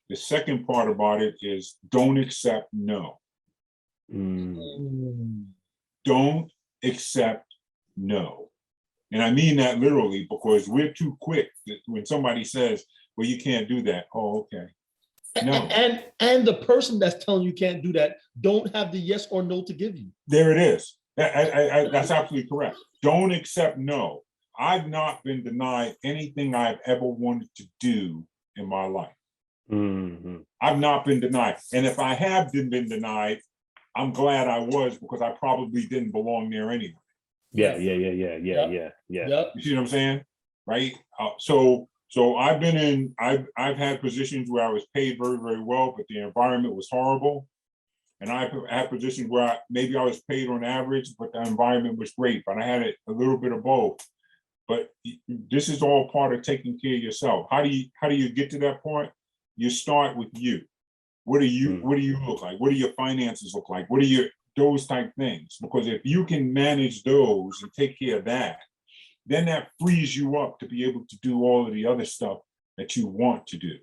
The second part about it is don't accept no. Don't accept no. And I mean that literally, because we're too quick when somebody says, well, you can't do that. Oh, okay. No. And the person that's telling you can't do that don't have the yes or no to give you. There it is. That's absolutely correct. Don't accept no. I've not been denied anything I've ever wanted to do in my life. I've not been denied. And if I have been denied, I'm glad I was, because I probably didn't belong there anyway. Yeah. You see what I'm saying? Right? So I've had positions where I was paid very, very well, but the environment was horrible. And I've had positions where maybe I was paid on average, but the environment was great, but I had a little bit of both. But this is all part of taking care of yourself. How do you get to that point? you start with you. What do you look like? What do your finances look like? What are those type things? Because if you can manage those and take care of that, then that frees you up to be able to do all of the other stuff that you want to do,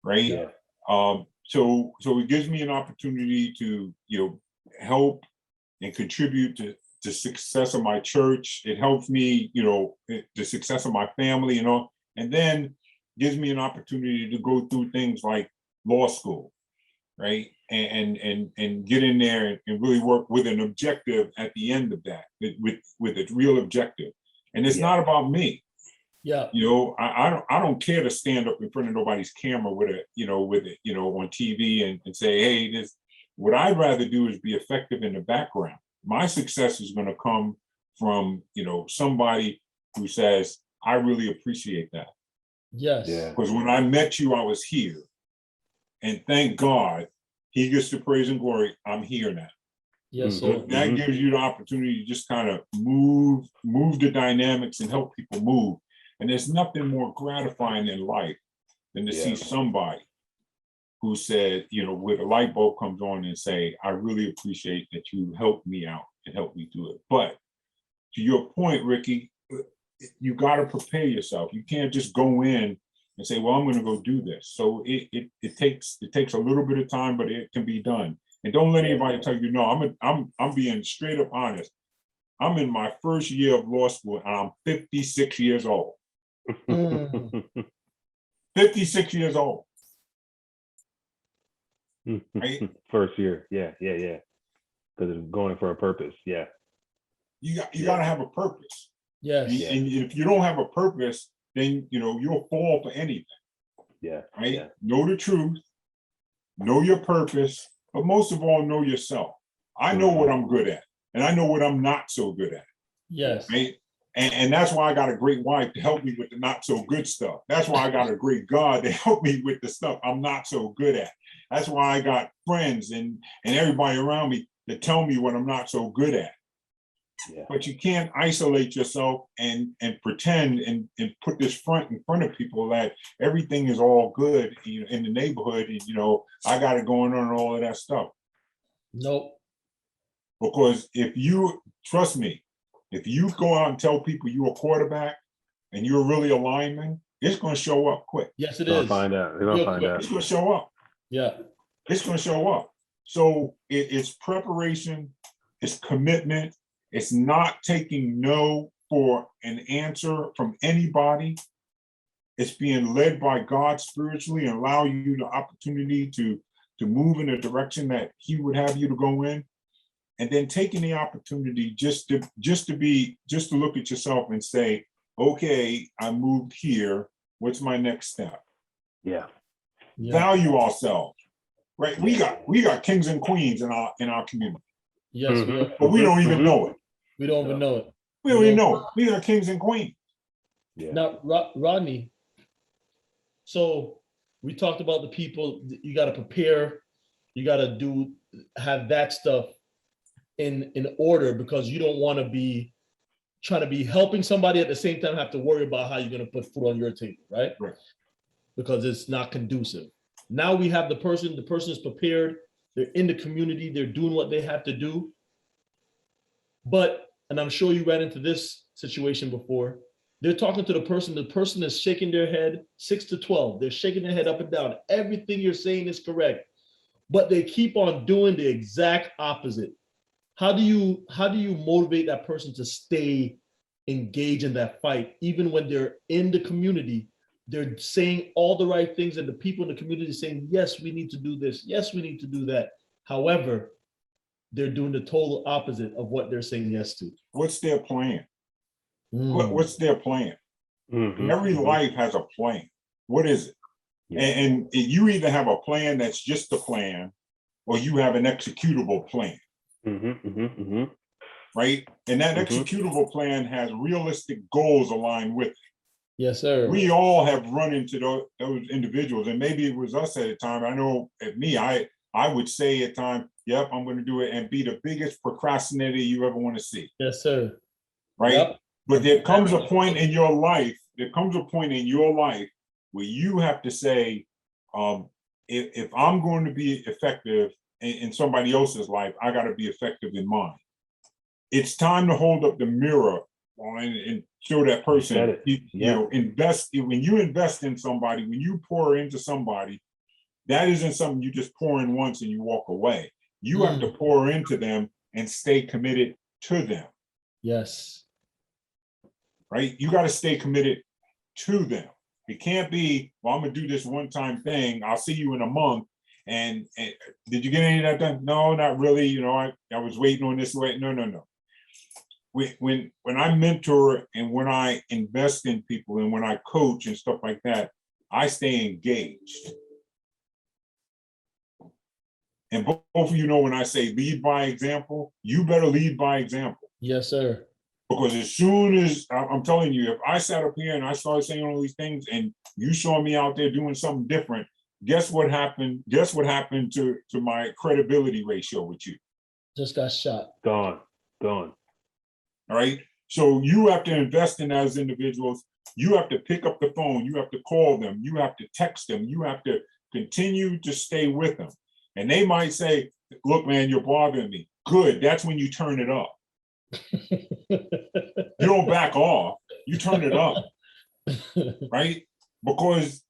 right? Yeah. So it gives me an opportunity to, help and contribute to the success of my church. It helps me, the success of my family, and then gives me an opportunity to go through things like law school, right? And get in there and really work with an objective at the end of that, with a real objective. And it's not about me. Yeah. I don't care to stand up in front of nobody's camera with it, on TV and say, hey, what I'd rather do is be effective in the background. My success is going to come from, somebody who says, I really appreciate that. Yes. Yeah. Because when I met you, I was here. And thank God, he gets the praise and glory. I'm here now. Yes. So that gives you the opportunity to just kind of move the dynamics and help people move. And there's nothing more gratifying in life than to see somebody who said, where the light bulb comes on and say, I really appreciate that you helped me out and helped me do it. But to your point, Ricky, you got to prepare yourself. You can't just go in and say, well, I'm going to go do this. So it takes a little bit of time, but it can be done. And don't let anybody tell you, no, I'm being straight up honest. I'm in my first year of law school and I'm 56 years old. 56 years old. Right? First year. Yeah. Because it's going for a purpose. Yeah. You got to have a purpose. Yes. And if you don't have a purpose, then, you'll fall for anything. Yeah. Right? Yeah. Know the truth, know your purpose, but most of all, know yourself. I know what I'm good at, and I know what I'm not so good at. Yes. Right? And that's why I got a great wife to help me with the not so good stuff. That's why I got a great God to help me with the stuff I'm not so good at. That's why I got friends and everybody around me that tell me what I'm not so good at. Yeah. But you can't isolate yourself and pretend and put this in front of people that everything is all good, in the neighborhood, and I got it going on and all of that stuff. Nope. Because trust me, if you go out and tell people you're a quarterback and you're really a lineman, it's going to show up quick. Yes, it They're is. They're gonna find out. It's going to show up. Yeah. It's going to show up. So it's preparation, it's commitment. It's not taking no for an answer from anybody. It's being led by God spiritually and allow you the opportunity to move in the direction that he would have you to go in. And then taking the opportunity just to look at yourself and say, okay, I moved here. What's my next step? Yeah. Value ourselves, right? We got kings and queens in our community. Yes, but we don't even know it. We don't even know it. We don't even know it. We are kings and queens. Yeah. Now, Rodney, so we talked about the people, you got to prepare, you got to have that stuff in order, because you don't want to be trying to be helping somebody at the same time have to worry about how you're going to put food on your table, right? Right. Because it's not conducive. Now we have the person is prepared, they're in the community, they're doing what they have to do. But, and I'm sure you ran into this situation before, they're talking to the person is shaking their head, 6 to 12, they're shaking their head up and down. Everything you're saying is correct, but they keep on doing the exact opposite. How do you motivate that person to stay engaged in that fight, even when they're in the community, they're saying all the right things, and the people in the community saying, yes, we need to do this, yes, we need to do that. However, they're doing the total opposite of what they're saying yes to. What's their plan? What's their plan? Mm-hmm. Every life has a plan. What is it? Yeah. And you either have a plan that's just a plan, or you have an executable plan. Right? And that executable plan has realistic goals aligned with it. Yes, sir. We all have run into those individuals, and maybe it was us at a time. I know at me, I would say at times, yep, I'm going to do it, and be the biggest procrastinator you ever want to see. Yes, sir. Right? Yep. But there comes a point in your life, where you have to say, If I'm going to be effective in somebody else's life, I got to be effective in mine. It's time to hold up the mirror and show that person, you know, invest. When you invest in somebody, when you pour into somebody, that isn't something you just pour in once and you walk away. You have to pour into them and stay committed to them. Yes. Right? You got to stay committed to them. It can't be, well, I'm going to do this one-time thing. I'll see you in a month. And did you get any of that done? No, not really. You know, I was waiting on this way. No. When I mentor and when I invest in people and when I coach and stuff like that, I stay engaged. And both of you know when I say lead by example, you better lead by example. Yes, sir. Because as soon as, I'm telling you, if I sat up here and I started saying all these things and you saw me out there doing something different, guess what happened? Guess what happened to my credibility ratio with you? Just got shot. Gone. All right. So you have to invest in those individuals. You have to pick up the phone. You have to call them. You have to text them. You have to continue to stay with them. And they might say, look, man, you're bothering me. Good. That's when you turn it up. You don't back off. You turn it up. Right? Because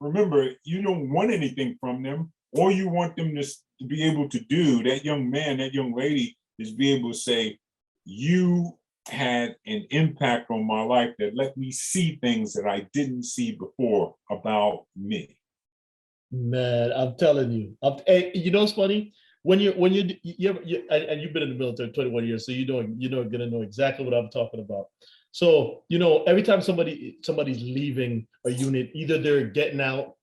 remember, you don't want anything from them. All you want them to be able to do, that young man, that young lady, is be able to say, you had an impact on my life that let me see things that I didn't see before about me. Man, I'm telling you. Hey, you know what's funny? When you and you've been in the military 21 years, so you're gonna know exactly what I'm talking about. So, you know, every time somebody's leaving a unit, either they're getting out,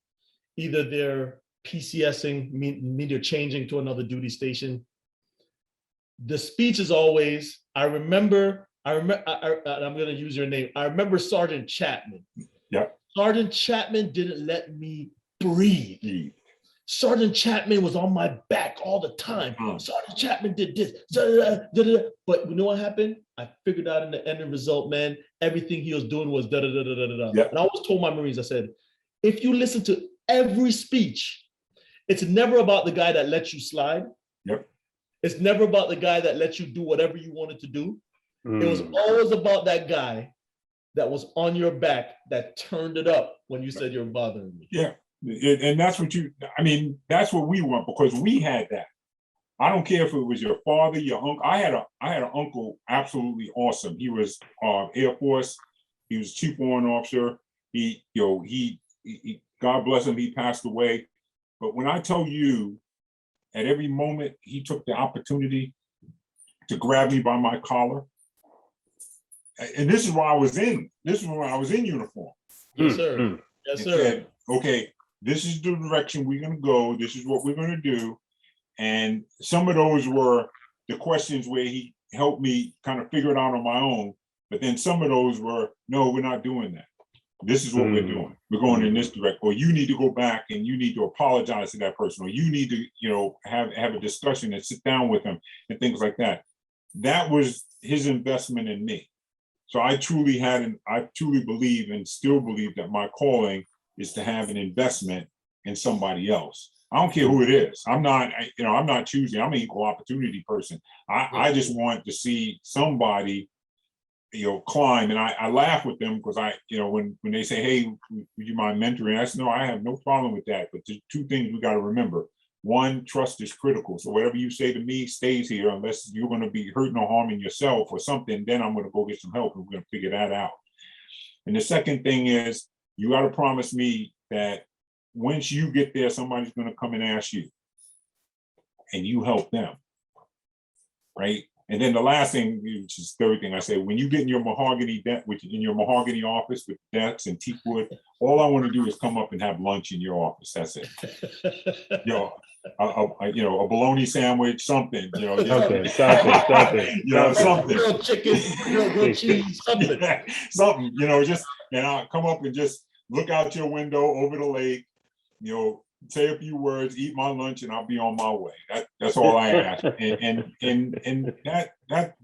either they're PCSing, mean they're changing to another duty station. The speech is always, I'm gonna use your name. I remember Sergeant Chapman. Yeah. Sergeant Chapman didn't let me breathe. Sergeant Chapman was on my back all the time. Sergeant Chapman did this. But you know what happened? I figured out in the end result, man, everything he was doing was da-da-da-da-da-da. Yep. And I always told my Marines, I said, if you listen to every speech, it's never about the guy that lets you slide. Yep. It's never about the guy that lets you do whatever you wanted to do. It was always about that guy that was on your back that turned it up when you said you're bothering me. Yeah. And that's what that's what we want, because we had that. I don't care if it was your father, your uncle. I had an uncle, absolutely awesome. He was Air Force. He was Chief Warrant Officer. He God bless him, he passed away. But when I tell you, at every moment, he took the opportunity to grab me by my collar. And this is why I was in uniform. Yes, sir. Yes, sir. Said, okay, this is the direction we're going to go. This is what we're going to do. And some of those were the questions where he helped me kind of figure it out on my own. But then some of those were, no, we're not doing that. This is what we're doing. We're going in this direction. Or you need to go back and you need to apologize to that person. Or you need to, have a discussion and sit down with them and things like that. That was his investment in me. So I truly believe and still believe that my calling is to have an investment in somebody else. I don't care who it is. I'm not choosing. I'm an equal opportunity person. I just want to see somebody, climb. And I laugh with them because when they say, hey, would you mind mentoring? I said, no, I have no problem with that. But there's two things we got to remember. One, trust is critical. So whatever you say to me stays here unless you're going to be hurting or harming yourself or something, then I'm going to go get some help and we're going to figure that out. And the second thing is you got to promise me that once you get there, somebody's going to come and ask you and you help them, right? And then the last thing, which is the third thing I say, when you get in your mahogany office with desks and teak wood, all I want to do is come up and have lunch in your office. That's it. A bologna sandwich, something. Something. Something. Grilled chicken, grilled cheese, something. Yeah, something. I'll come up and just look out your window over the lake. Say a few words, eat my lunch, and I'll be on my way. That's all I ask. And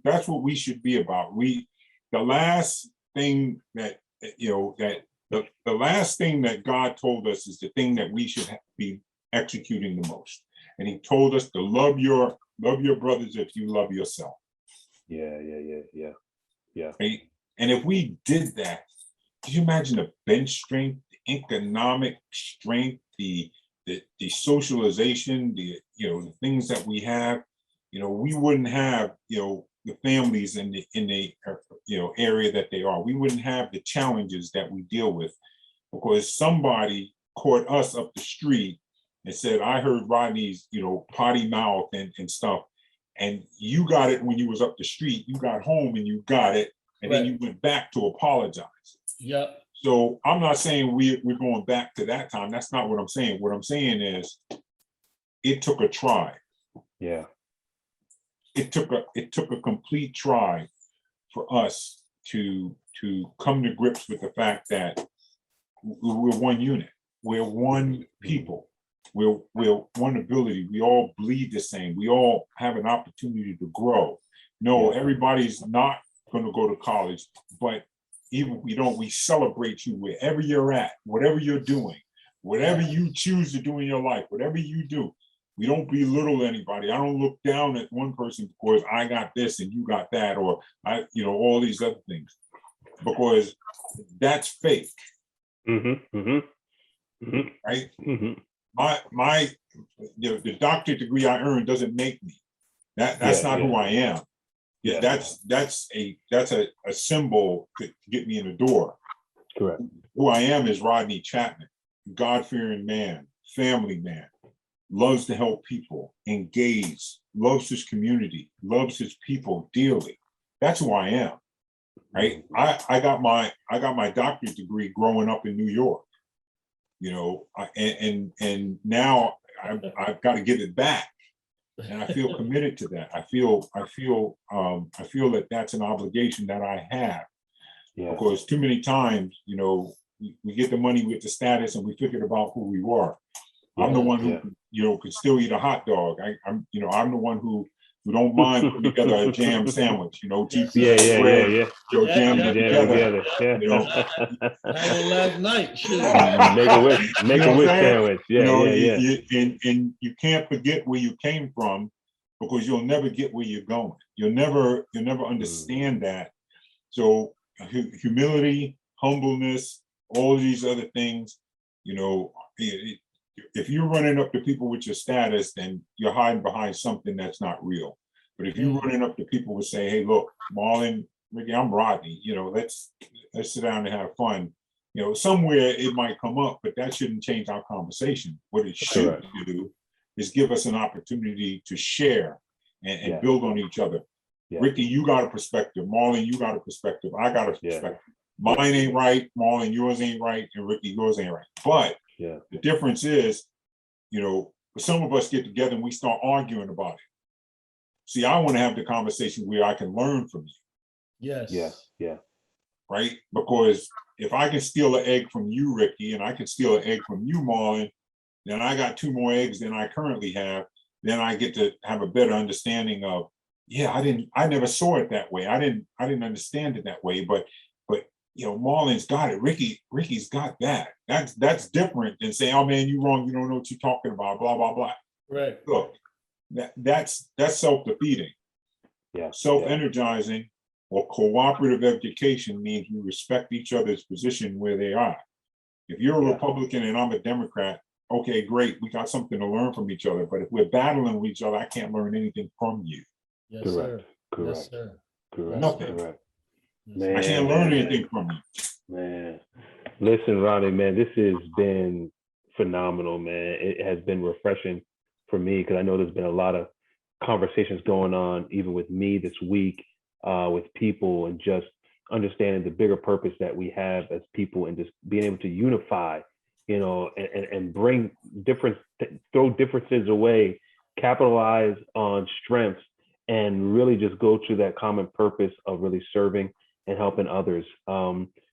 that's what we should be about. The last thing that the last thing that God told us is the thing that we should be executing the most. And he told us to love your brothers if you love yourself. Yeah. Right? And if we did that, could you imagine the bench strength, the economic strength, the socialization, the things that we have? We wouldn't have, the families in the area that they are. We wouldn't have the challenges that we deal with because somebody caught us up the street and said, I heard Rodney's, potty mouth and stuff. And you got it when you was up the street. You got home and you got it. And then you went back to apologize. Yep. So I'm not saying we're going back to that time. That's not what I'm saying. What I'm saying is it took a try. Yeah. It took a complete try for us to come to grips with the fact that we're one unit. We're one people. We're one ability. We all bleed the same. We all have an opportunity to grow. No, everybody's not going to go to college, but even if we don't, we celebrate you wherever you're at, whatever you're doing, whatever you choose to do in your life, whatever you do. We don't belittle anybody. I don't look down at one person because I got this and you got that, or all these other things, because that's fake. Right? The doctorate degree I earned doesn't make me. That's not who I am. Yeah, that's a symbol to get me in the door. Correct. Who I am is Rodney Chapman, God-fearing man, family man, loves to help people, engage, loves his community, loves his people dearly. That's who I am. Right? I got my doctorate degree growing up in New York. And now I've got to give it back. And I feel committed to that. I feel that that's an obligation that I have, because too many times, we get the money with the status and we forget about who we were. I'm the one who, could still eat a hot dog. I'm the one who don't mind putting together a jam sandwich. Jam together. Last night, make a wish sandwich. And you can't forget where you came from, because you'll never get where you're going. You'll never understand that. So humility, humbleness, all these other things, if you're running up to people with your status, then you're hiding behind something that's not real. But if you're running up to people and say, hey, look, Marlon, Ricky, I'm Rodney, let's sit down and have fun. Somewhere it might come up, but that shouldn't change our conversation. What it should do is give us an opportunity to share and build on each other. Yeah. Ricky, you got a perspective. Marlon, you got a perspective. I got a perspective. Mine ain't right. Marlon, yours ain't right. And Ricky, yours ain't right. But the difference is, some of us get together and we start arguing about it. See, I want to have the conversation where I can learn from you. Yes. Yeah. Right? Because if I can steal an egg from you, Ricky, and I can steal an egg from you, Marlon, then I got 2 more eggs than I currently have. Then I get to have a better understanding of, I never saw it that way. I didn't understand it that way, but Marlon's got it. Ricky's got that. That's different than saying, oh man, you wrong. You don't know what you're talking about, blah, blah, blah. Right. Look, that's self-defeating. Yeah. Self-energizing or cooperative education means we respect each other's position where they are. If you're a Republican and I'm a Democrat, okay, great. We got something to learn from each other. But if we're battling with each other, I can't learn anything from you. Yes, Correct. sir. Yes, sir. Correct. Nothing. Correct. Man, I can't learn anything from you. Man, listen, Rodney, man, this has been phenomenal, man. It has been refreshing for me, because I know there's been a lot of conversations going on, even with me this week, with people, and just understanding the bigger purpose that we have as people, and just being able to unify, and bring throw differences away, capitalize on strengths, and really just go to that common purpose of really serving and helping others,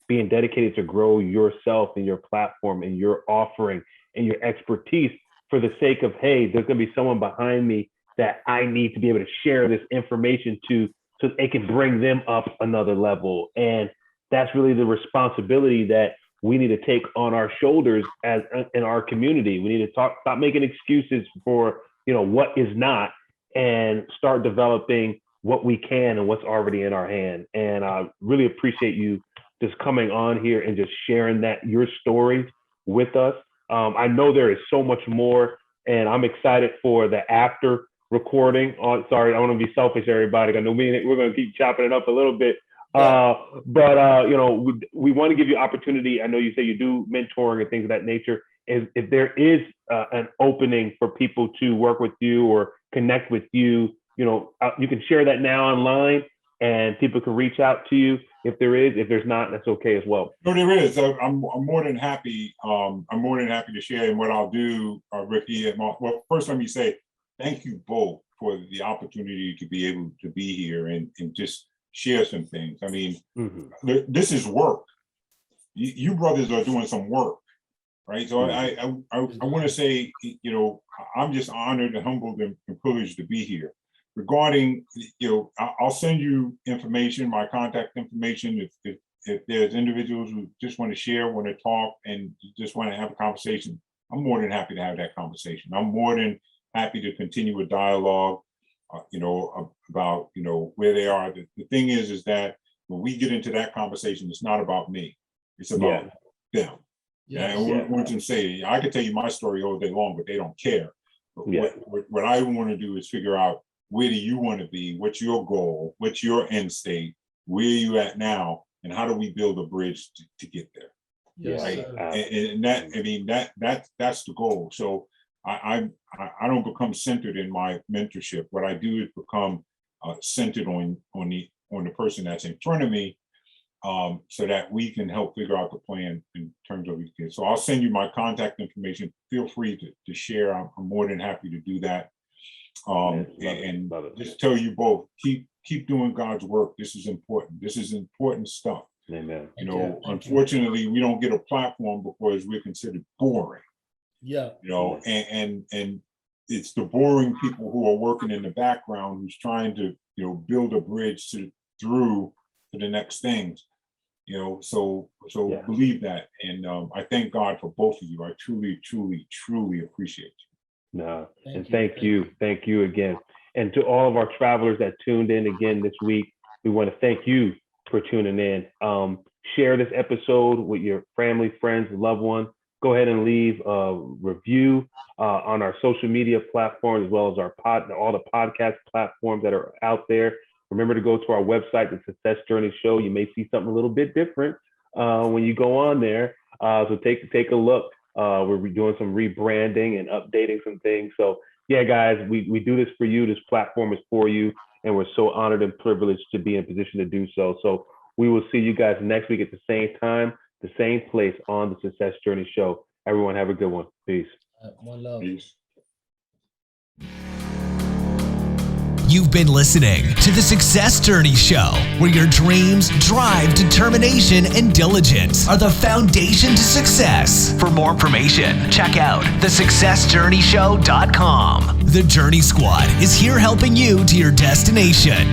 being dedicated to grow yourself and your platform and your offering and your expertise for the sake of, hey, there's going to be someone behind me that I need to be able to share this information to, so it can bring them up another level. And that's really the responsibility that we need to take on our shoulders as in our community. We need to stop making excuses for, what is not, and start developing what we can and what's already in our hand. And I really appreciate you just coming on here and just sharing your story with us. I know there is so much more, and I'm excited for the after recording. Sorry, I want to be selfish, everybody. I know we're going to keep chopping it up a little bit. But we want to give you opportunity. I know you say you do mentoring and things of that nature. If there is an opening for people to work with you or connect with you, you can share that now online, and people can reach out to you. If there is, if there's not, that's okay as well. No, there is. I'm more than happy. I'm more than happy to share. And what I'll do, Ricky, well, first let me say thank you both for the opportunity to be able to be here and just share some things. I mean, this is work. You brothers are doing some work, right? So I want to say, I'm just honored and humbled and privileged to be here. Regarding, I'll send you information, my contact information. If there's individuals who just want to share, want to talk, and just want to have a conversation, I'm more than happy to have that conversation. I'm more than happy to continue a dialogue, about, where they are. The thing is that when we get into that conversation, it's not about me. It's about them. And once you say, I could tell you my story all day long, but they don't care. But what I want to do is figure out, where do you want to be? What's your goal? What's your end state? Where are you at now? And how do we build a bridge to get there? Yes, right. And that, I mean, that's the goal. So I don't become centered in my mentorship. What I do is become centered on the person that's in front of me, so that we can help figure out the plan in terms of it. So I'll send you my contact information. Feel free to share. I'm more than happy to do that. Love it. Just tell you both, keep doing God's work. This is important. This is important stuff. Amen. Unfortunately, we don't get a platform because we're considered boring. And it's the boring people who are working in the background who's trying to build a bridge through to the next things. So believe that, and I thank God for both of you. I truly appreciate you. No, and thank you again. And to all of our travelers that tuned in again this week, we want to thank you for tuning in. Share this episode with your family, friends, loved ones. Go ahead and leave a review on our social media platforms, as well as all the podcast platforms that are out there. Remember to go to our website, The Success Journey Show. You may see something a little bit different when you go on there. So take a look. We're doing some rebranding and updating some things. So yeah, guys, we do this for you. This platform is for you, and we're so honored and privileged to be in a position to do so. So we will see you guys next week at the same time, the same place on the Success Journey Show. Everyone have a good one. Peace. One love. Peace. You've been listening to the Success Journey Show, where your dreams, drive, determination, and diligence are the foundation to success. For more information, check out thesuccessjourneyshow.com. The Journey Squad is here helping you to your destination.